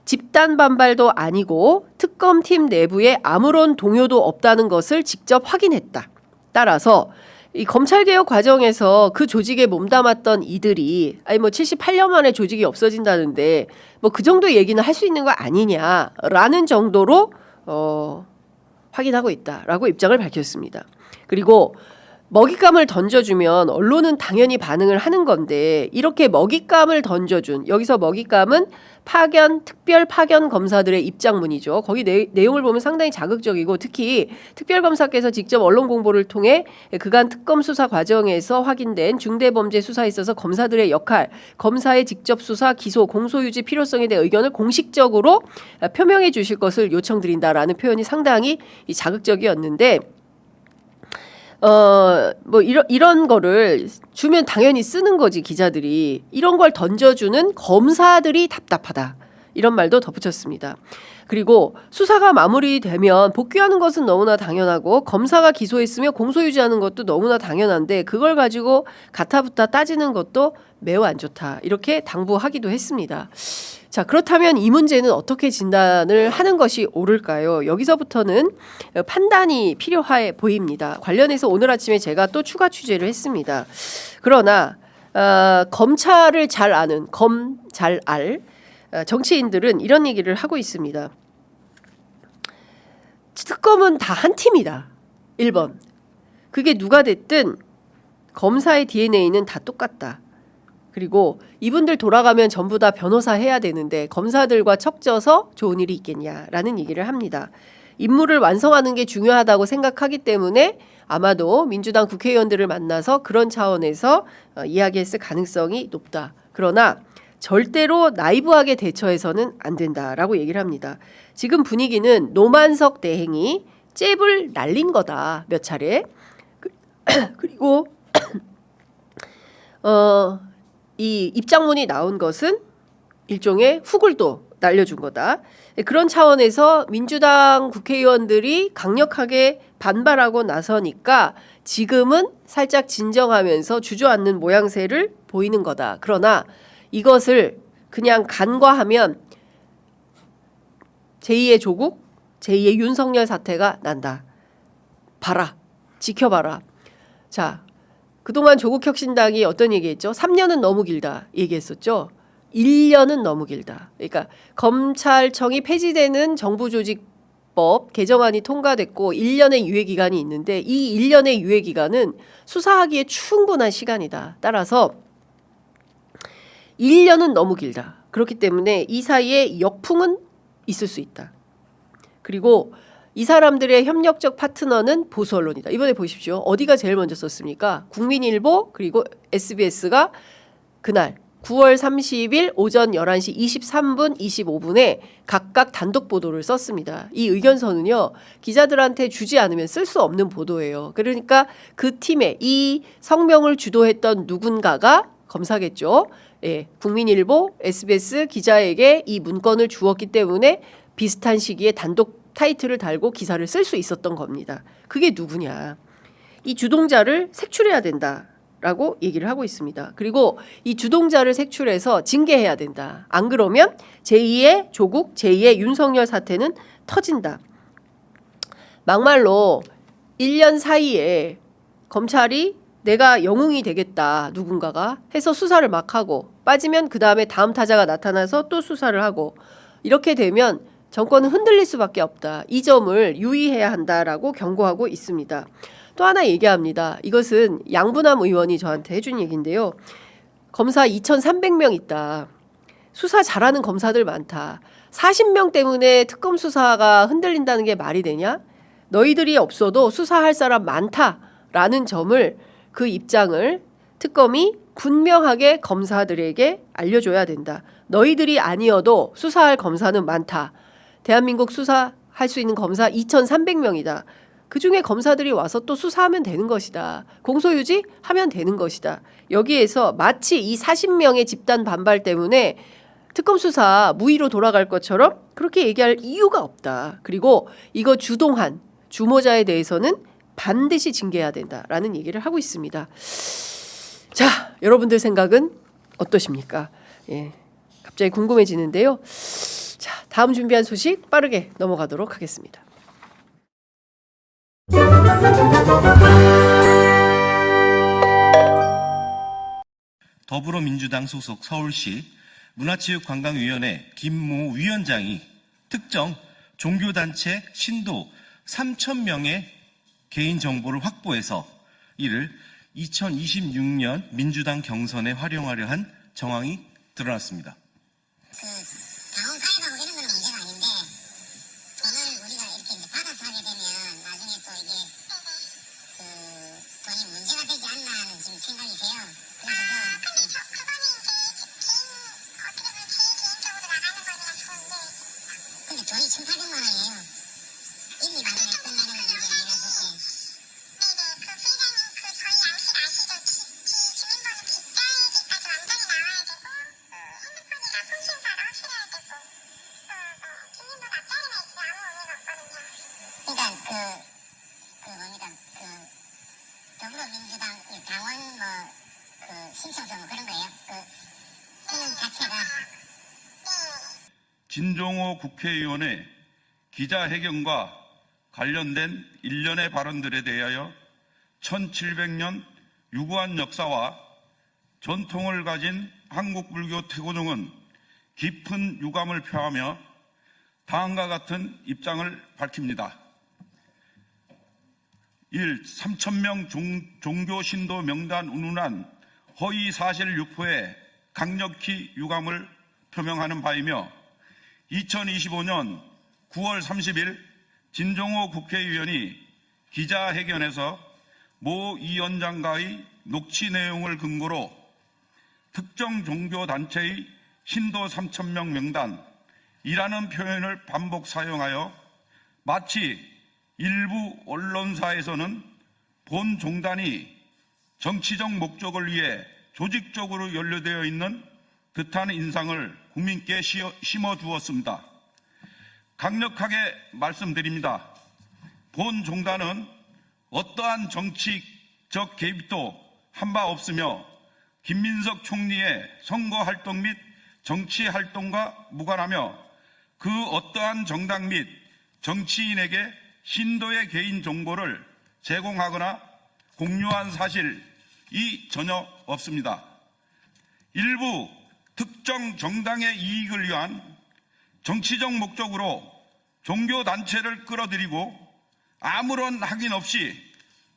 집단 반발도 아니고 특검팀 내부에 아무런 동요도 없다는 것을 직접 확인했다. 따라서 이 검찰개혁 과정에서 그 조직에 몸담았던 이들이 아니 뭐 78년 만에 조직이 없어진다는데 뭐 그 정도 얘기는 할 수 있는 거 아니냐라는 정도로 확인하고 있다라고 입장을 밝혔습니다. 그리고 먹잇감을 던져주면 언론은 당연히 반응을 하는 건데 이렇게 먹잇감을 던져준 여기서 먹잇감은 특별 파견 검사들의 입장문이죠. 거기 내용을 보면 상당히 자극적이고 특히 특별검사께서 직접 언론 공보를 통해 그간 특검 수사 과정에서 확인된 중대범죄 수사에 있어서 검사들의 역할, 검사의 직접 수사, 기소, 공소 유지 필요성에 대해 의견을 공식적으로 표명해 주실 것을 요청드린다라는 표현이 상당히 자극적이었는데 뭐 이런 거를 주면 당연히 쓰는 거지 기자들이. 이런 걸 던져주는 검사들이 답답하다. 이런 말도 덧붙였습니다. 그리고 수사가 마무리되면 복귀하는 것은 너무나 당연하고 검사가 기소했으며 공소유지하는 것도 너무나 당연한데 그걸 가지고 가타부타 따지는 것도 매우 안 좋다. 이렇게 당부하기도 했습니다. 자, 그렇다면 이 문제는 어떻게 진단을 하는 것이 옳을까요? 여기서부터는 판단이 필요해 보입니다. 관련해서 오늘 아침에 제가 또 추가 취재를 했습니다. 그러나 검찰을 잘 아는 정치인들은 이런 얘기를 하고 있습니다. 특검은 다 한 팀이다. 1번. 그게 누가 됐든 검사의 DNA는 다 똑같다. 그리고 이분들 돌아가면 전부 다 변호사 해야 되는데 검사들과 척져서 좋은 일이 있겠냐라는 얘기를 합니다. 임무를 완성하는 게 중요하다고 생각하기 때문에 아마도 민주당 국회의원들을 만나서 그런 차원에서 이야기했을 가능성이 높다. 그러나 절대로 나이브하게 대처해서는 안 된다라고 얘기를 합니다. 지금 분위기는 노만석 대행이 잽을 날린 거다. 몇 차례. 그리고 이 입장문이 나온 것은 일종의 훅을 또 날려준 거다. 그런 차원에서 민주당 국회의원들이 강력하게 반발하고 나서니까 지금은 살짝 진정하면서 주저앉는 모양새를 보이는 거다. 그러나 이것을 그냥 간과하면 제2의 조국, 제2의 윤석열 사태가 난다. 봐라. 지켜봐라. 자, 그동안 조국혁신당이 어떤 얘기했죠? 3년은 너무 길다 얘기했었죠. 1년은 너무 길다. 그러니까 검찰청이 폐지되는 정부조직법 개정안이 통과됐고 1년의 유예기간이 있는데 이 1년의 유예기간은 수사하기에 충분한 시간이다. 따라서 1년은 너무 길다. 그렇기 때문에 이 사이에 역풍은 있을 수 있다. 그리고 이 사람들의 협력적 파트너는 보수 언론이다. 이번에 보십시오. 어디가 제일 먼저 썼습니까? 국민일보 그리고 SBS가 그날 9월 30일 오전 11시 23분 25분에 각각 단독 보도를 썼습니다. 이 의견서는요. 기자들한테 주지 않으면 쓸 수 없는 보도예요. 그러니까 그 팀에 이 성명을 주도했던 누군가가 검사겠죠. 예, 국민일보, SBS 기자에게 이 문건을 주었기 때문에 비슷한 시기에 단독 타이틀을 달고 기사를 쓸 수 있었던 겁니다. 그게 누구냐? 이 주동자를 색출해야 된다라고 얘기를 하고 있습니다. 그리고 이 주동자를 색출해서 징계해야 된다. 안 그러면 제2의 조국, 제2의 윤석열 사태는 터진다. 막말로 1년 사이에 검찰이 내가 영웅이 되겠다 누군가가 해서 수사를 막 하고 빠지면 그 다음에 다음 타자가 나타나서 또 수사를 하고 이렇게 되면 정권은 흔들릴 수밖에 없다. 이 점을 유의해야 한다라고 경고하고 있습니다. 또 하나 얘기합니다. 이것은 양분함 의원이 저한테 해준 얘기인데요. 검사 2,300명 있다. 수사 잘하는 검사들 많다. 40명 때문에 특검 수사가 흔들린다는 게 말이 되냐? 너희들이 없어도 수사할 사람 많다라는 점을 그 입장을 특검이 분명하게 검사들에게 알려줘야 된다. 너희들이 아니어도 수사할 검사는 많다. 대한민국 수사할 수 있는 검사 2,300명이다. 그중에 검사들이 와서 또 수사하면 되는 것이다. 공소유지 하면 되는 것이다. 여기에서 마치 이 40명의 집단 반발 때문에 특검 수사 무의로 돌아갈 것처럼 그렇게 얘기할 이유가 없다. 그리고 이거 주동한 주모자에 대해서는 반드시 징계해야 된다라는 얘기를 하고 있습니다. 자, 여러분들 생각은 어떠십니까? 예, 갑자기 궁금해지는데요. 자, 다음 준비한 소식 빠르게 넘어가도록 하겠습니다. 더불어민주당 소속 서울시 문화체육관광위원회 김모 위원장이 특정 종교단체 신도 3,000명의 개인정보를 확보해서 이를 2026년 민주당 경선에 활용하려 한 정황이 드러났습니다. 당원 가입하고 이런 건 문제가 아닌데 돈을 우리가 이렇게 이제 받아서 하게 되면 나중에 또 이게 돈이 문제가 되지 않나 하는 지금 생각이 돼요. 그래서 그거는 이제 어떻게 보면 개인적으로 나가는 거니까 좋은데 근데 돈이 1,800만 원이에요. 1, 2만 원에 끝나는 문제 아니라서 네네 그 회장님 그 저희 양식 아시죠? 주민번호 뒷자리까지 완전히 나와야 되고 핸드폰이나 통신사를 확실해야 되고 주민번호 앞자리만 있으면 아무 의미가 없거든요. 그러니까 뭡니까 더불어민주당 당원 신청서 그런 거예요. 기능 자체가 진종호 국회의원의 기자회견과 관련된 일련의 발언들에 대하여 1700년 유구한 역사와 전통을 가진 한국불교 태고종은 깊은 유감을 표하며 다음과 같은 입장을 밝힙니다. 1. 3,000명 종교 신도 명단 운운한 허위 사실 유포에 강력히 유감을 표명하는 바이며 2025년 9월 30일 진종호 국회의원이 기자회견에서 모 위원장과의 녹취 내용을 근거로 특정 종교단체의 신도 3,000명 명단이라는 표현을 반복 사용하여 마치 일부 언론사에서는 본 종단이 정치적 목적을 위해 조직적으로 연루되어 있는 듯한 인상을 국민께 심어주었습니다. 강력하게 말씀드립니다. 본 종단은 어떠한 정치적 개입도 한 바 없으며 김민석 총리의 선거활동 및 정치활동과 무관하며 그 어떠한 정당 및 정치인에게 신도의 개인 정보를 제공하거나 공유한 사실 전혀 없습니다. 일부 특정 정당의 이익을 위한 정치적 목적으로 종교단체를 끌어들이고 아무런 확인 없이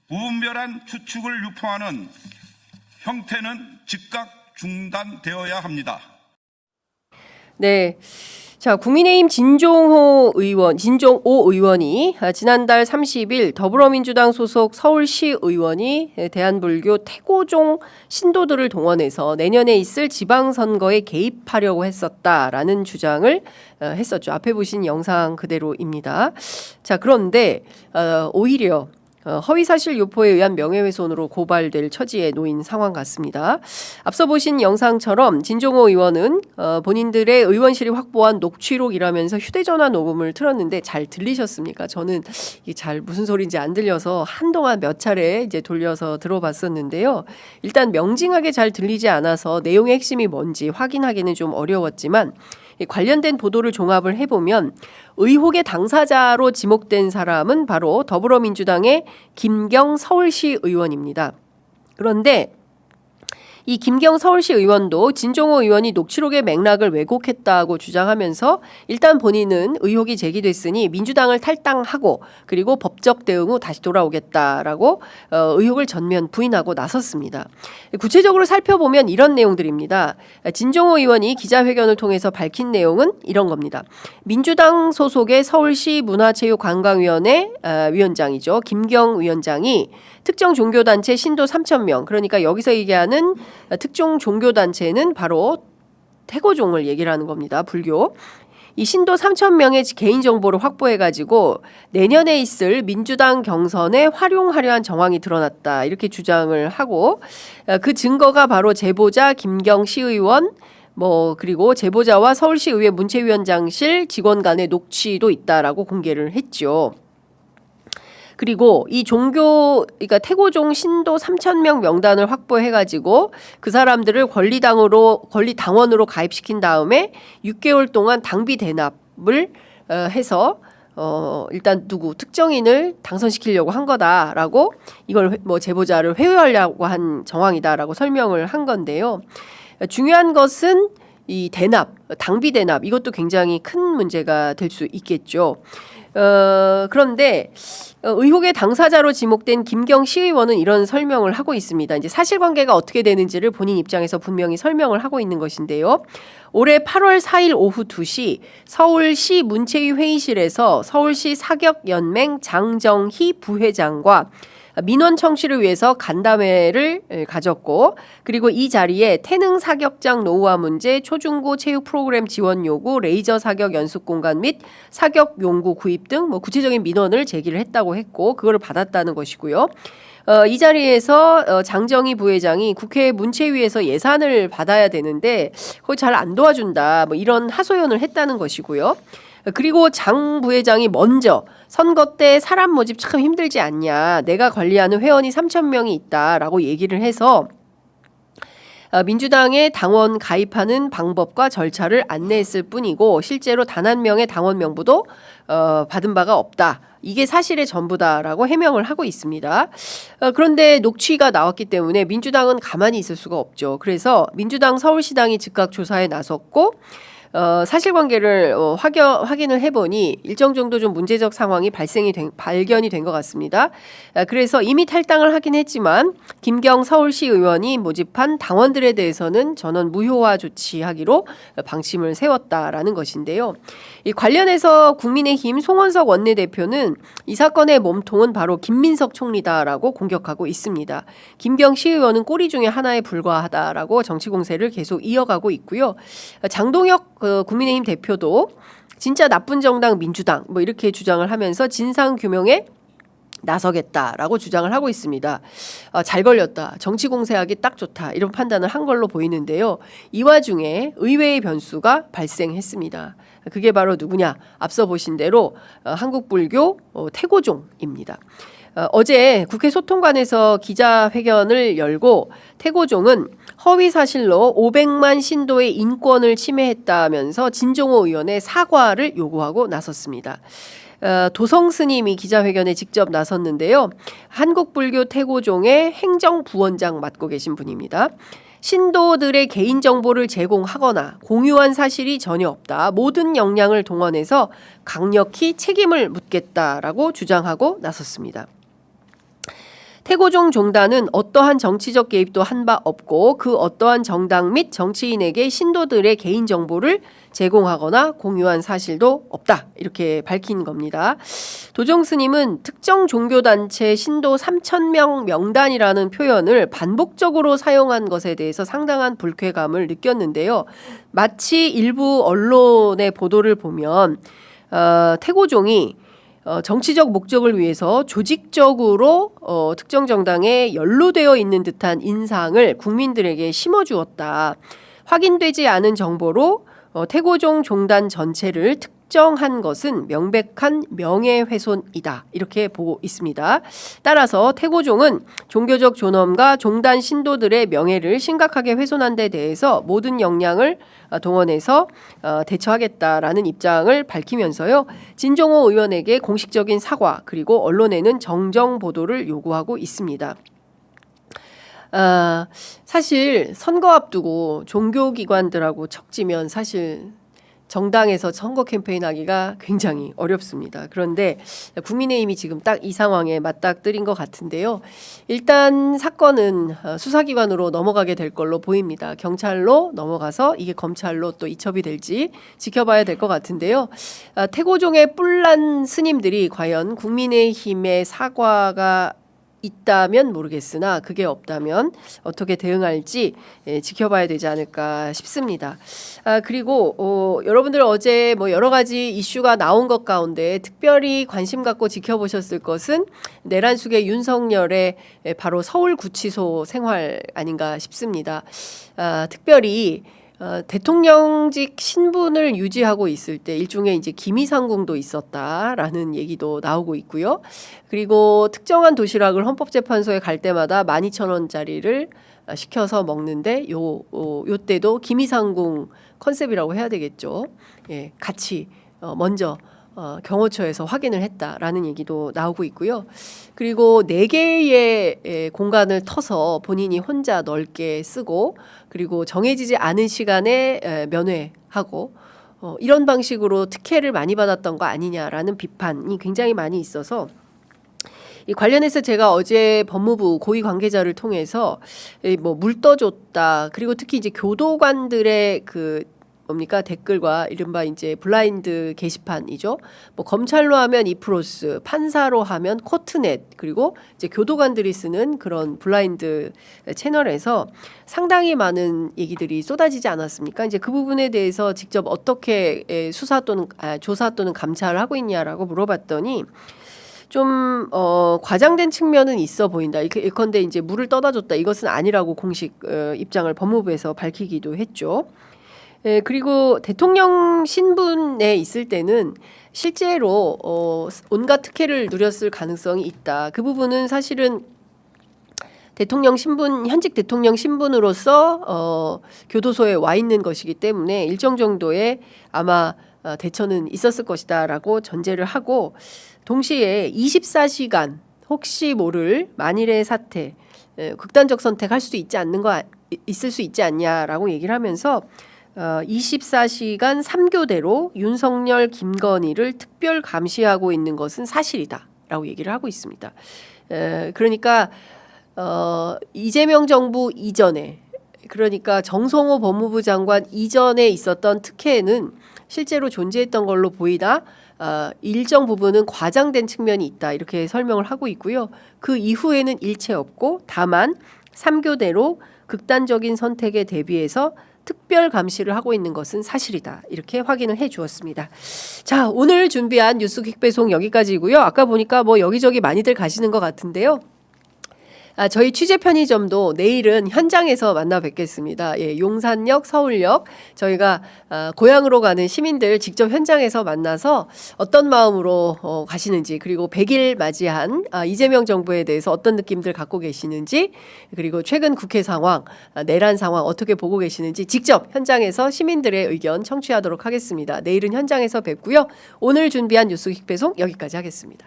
무분별한 추측을 유포하는 형태는 즉각 중단되어야 합니다. 네. 자, 국민의힘 진종호 의원이 지난달 30일 더불어민주당 소속 서울시 의원이 대한불교 태고종 신도들을 동원해서 내년에 있을 지방선거에 개입하려고 했었다라는 주장을 했었죠. 앞에 보신 영상 그대로입니다. 자, 그런데 오히려 허위사실 유포에 의한 명예훼손으로 고발될 처지에 놓인 상황 같습니다. 앞서 보신 영상처럼 진종호 의원은 본인들의 의원실이 확보한 녹취록이라면서 휴대전화 녹음을 틀었는데 잘 들리셨습니까? 저는 이게 잘 무슨 소리인지 안 들려서 한동안 몇 차례 이제 돌려서 들어봤었는데요. 일단 명징하게 잘 들리지 않아서 내용의 핵심이 뭔지 확인하기는 좀 어려웠지만 관련된 보도를 종합을 해보면 의혹의 당사자로 지목된 사람은 바로 더불어민주당의 김경 서울시 의원입니다. 그런데 이 김경 서울시 의원도 진종호 의원이 녹취록의 맥락을 왜곡했다고 주장하면서 일단 본인은 의혹이 제기됐으니 민주당을 탈당하고 그리고 법적 대응 후 다시 돌아오겠다라고 의혹을 전면 부인하고 나섰습니다. 구체적으로 살펴보면 이런 내용들입니다. 진종호 의원이 기자회견을 통해서 밝힌 내용은 이런 겁니다. 민주당 소속의 서울시 문화체육관광위원회 위원장이죠. 김경 위원장이 특정 종교단체 신도 3,000명, 그러니까 여기서 얘기하는 특정 종교단체는 바로 태고종을 얘기를 하는 겁니다. 불교. 이 신도 3,000명의 개인정보를 확보해가지고 내년에 있을 민주당 경선에 활용하려 한 정황이 드러났다. 이렇게 주장을 하고 그 증거가 바로 제보자 김경 시의원 그리고 제보자와 서울시의회 문체위원장실 직원 간의 녹취도 있다라고 공개를 했죠. 그리고 이 그러니까 태고종 신도 3,000명 명단을 확보해가지고 그 사람들을 권리당원으로 가입시킨 다음에 6개월 동안 당비 대납을 해서 일단 특정인을 당선시키려고 한 거다라고 이걸 제보자를 회유하려고 한 정황이다라고 설명을 한 건데요. 중요한 것은 이 당비 대납 이것도 굉장히 큰 문제가 될 수 있겠죠. 그런데 의혹의 당사자로 지목된 김경 시의원은 이런 설명을 하고 있습니다. 이제 사실관계가 어떻게 되는지를 본인 입장에서 분명히 설명을 하고 있는 것인데요. 올해 8월 4일 오후 2시 서울시 문체위 회의실에서 서울시 사격연맹 장정희 부회장과 민원 청취를 위해서 간담회를 가졌고 그리고 이 자리에 태능 사격장 노후화 문제, 초중고 체육 프로그램 지원 요구, 레이저 사격 연습 공간 및 사격 용구 구입 등 구체적인 민원을 제기를 했다고 했고 그걸 받았다는 것이고요. 이 자리에서 장정희 부회장이 국회 문체위에서 예산을 받아야 되는데 그걸 잘 안 도와준다 이런 하소연을 했다는 것이고요. 그리고 장 부회장이 먼저 선거 때 사람 모집 참 힘들지 않냐. 내가 관리하는 회원이 3,000명이 있다라고 얘기를 해서 민주당의 당원 가입하는 방법과 절차를 안내했을 뿐이고 실제로 단 한 명의 당원 명부도 받은 바가 없다. 이게 사실의 전부다라고 해명을 하고 있습니다. 그런데 녹취가 나왔기 때문에 민주당은 가만히 있을 수가 없죠. 그래서 민주당 서울시당이 즉각 조사에 나섰고 사실관계를 확인을 해보니 일정 정도 좀 문제적 상황이 발견이 된 것 같습니다. 그래서 이미 탈당을 하긴 했지만 김경 서울시 의원이 모집한 당원들에 대해서는 전원 무효화 조치하기로 방침을 세웠다라는 것인데요. 이 관련해서 국민의힘 송원석 원내대표는 이 사건의 몸통은 바로 김민석 총리다라고 공격하고 있습니다. 김경 시의원은 꼬리 중에 하나에 불과하다라고 정치 공세를 계속 이어가고 있고요. 장동혁 국민의힘 대표도 진짜 나쁜 정당 민주당 이렇게 주장을 하면서 진상 규명에 나서겠다라고 주장을 하고 있습니다. 잘 걸렸다. 정치 공세하기 딱 좋다. 이런 판단을 한 걸로 보이는데요. 이 와중에 의외의 변수가 발생했습니다. 그게 바로 누구냐? 앞서 보신 대로 한국불교 태고종입니다. 어제 국회 소통관에서 기자회견을 열고 태고종은 허위 사실로 500만 신도의 인권을 침해했다면서 진종호 의원의 사과를 요구하고 나섰습니다. 도성 스님이 기자회견에 직접 나섰는데요. 한국불교 태고종의 행정부원장 맡고 계신 분입니다. 신도들의 개인정보를 제공하거나 공유한 사실이 전혀 없다. 모든 역량을 동원해서 강력히 책임을 묻겠다라고 주장하고 나섰습니다. 태고종 종단은 어떠한 정치적 개입도 한 바 없고 그 어떠한 정당 및 정치인에게 신도들의 개인정보를 제공하거나 공유한 사실도 없다. 이렇게 밝힌 겁니다. 도종 스님은 특정 종교단체 신도 3,000명 명단이라는 표현을 반복적으로 사용한 것에 대해서 상당한 불쾌감을 느꼈는데요. 마치 일부 언론의 보도를 보면 태고종이 정치적 목적을 위해서 조직적으로 특정 정당에 연루되어 있는 듯한 인상을 국민들에게 심어주었다. 확인되지 않은 정보로 태고종 종단 전체를 특정한 것은 명백한 명예훼손이다. 이렇게 보고 있습니다. 따라서 태고종은 종교적 존엄과 종단 신도들의 명예를 심각하게 훼손한 데 대해서 모든 역량을 동원해서 대처하겠다라는 입장을 밝히면서요. 진종호 의원에게 공식적인 사과 그리고 언론에는 정정 보도를 요구하고 있습니다. 사실 선거 앞두고 종교기관들하고 척지면 사실 정당에서 선거 캠페인 하기가 굉장히 어렵습니다. 그런데 국민의힘이 지금 딱 이 상황에 맞닥뜨린 것 같은데요. 일단 사건은 수사기관으로 넘어가게 될 걸로 보입니다. 경찰로 넘어가서 이게 검찰로 또 이첩이 될지 지켜봐야 될 것 같은데요. 태고종의 뿔난 스님들이 과연 국민의힘의 사과가 있다면 모르겠으나 그게 없다면 어떻게 대응할지 지켜봐야 되지 않을까 싶습니다. 그리고 여러분들 어제 뭐 여러 가지 이슈가 나온 것 가운데 특별히 관심 갖고 지켜보셨을 것은 내란숙의 윤석열의 바로 서울구치소 생활 아닌가 싶습니다. 특별히 대통령직 신분을 유지하고 있을 때 일종의 이제 기미상궁도 있었다라는 얘기도 나오고 있고요. 그리고 특정한 도시락을 헌법재판소에 갈 때마다 12,000원짜리를 시켜서 먹는데 요 때도 기미상궁 컨셉이라고 해야 되겠죠. 예, 같이 먼저 경호처에서 확인을 했다라는 얘기도 나오고 있고요. 그리고 4개의 공간을 터서 본인이 혼자 넓게 쓰고 그리고 정해지지 않은 시간에 면회하고 이런 방식으로 특혜를 많이 받았던 거 아니냐라는 비판이 굉장히 많이 있어서 이 관련해서 제가 어제 법무부 고위 관계자를 통해서 뭐 물 떠줬다 그리고 특히 이제 교도관들의 그 뭡니까 댓글과 이른바 이제 블라인드 게시판이죠. 뭐 검찰로 하면 이프로스, 판사로 하면 코트넷 그리고 이제 교도관들이 쓰는 그런 블라인드 채널에서 상당히 많은 얘기들이 쏟아지지 않았습니까? 이제 그 부분에 대해서 직접 어떻게 수사 또는 조사 또는 감찰을 하고 있냐라고 물어봤더니 좀 과장된 측면은 있어 보인다. 예컨대 이제 물을 떠다 줬다. 이것은 아니라고 공식 입장을 법무부에서 밝히기도 했죠. 그리고 대통령 신분에 있을 때는 실제로 온갖 특혜를 누렸을 가능성이 있다. 그 부분은 사실은 대통령 신분, 현직 대통령 신분으로서 교도소에 와 있는 것이기 때문에 일정 정도의 아마 대처는 있었을 것이다라고 전제를 하고 동시에 24시간 혹시 모를 만일의 사태, 극단적 선택할 수도 있을 수 있지 않냐라고 얘기를 하면서 24시간 3교대로 윤석열, 김건희를 특별 감시하고 있는 것은 사실이다라고 얘기를 하고 있습니다. 그러니까 이재명 정부 이전에 그러니까 정성호 법무부 장관 이전에 있었던 특혜는 실제로 존재했던 걸로 보이다. 일정 부분은 과장된 측면이 있다. 이렇게 설명을 하고 있고요. 그 이후에는 일체 없고 다만 3교대로 극단적인 선택에 대비해서 특별 감시를 하고 있는 것은 사실이다. 이렇게 확인을 해 주었습니다. 자, 오늘 준비한 뉴스 퀵배송 여기까지고요. 아까 보니까 뭐 여기저기 많이들 가시는 것 같은데요. 저희 취재 편의점도 내일은 현장에서 만나 뵙겠습니다. 예, 용산역, 서울역 저희가 고향으로 가는 시민들 직접 현장에서 만나서 어떤 마음으로 가시는지, 그리고 100일 맞이한 이재명 정부에 대해서 어떤 느낌들 갖고 계시는지, 그리고 최근 국회 상황, 내란 상황 어떻게 보고 계시는지 직접 현장에서 시민들의 의견 청취하도록 하겠습니다. 내일은 현장에서 뵙고요. 오늘 준비한 뉴스 퀵배송 여기까지 하겠습니다.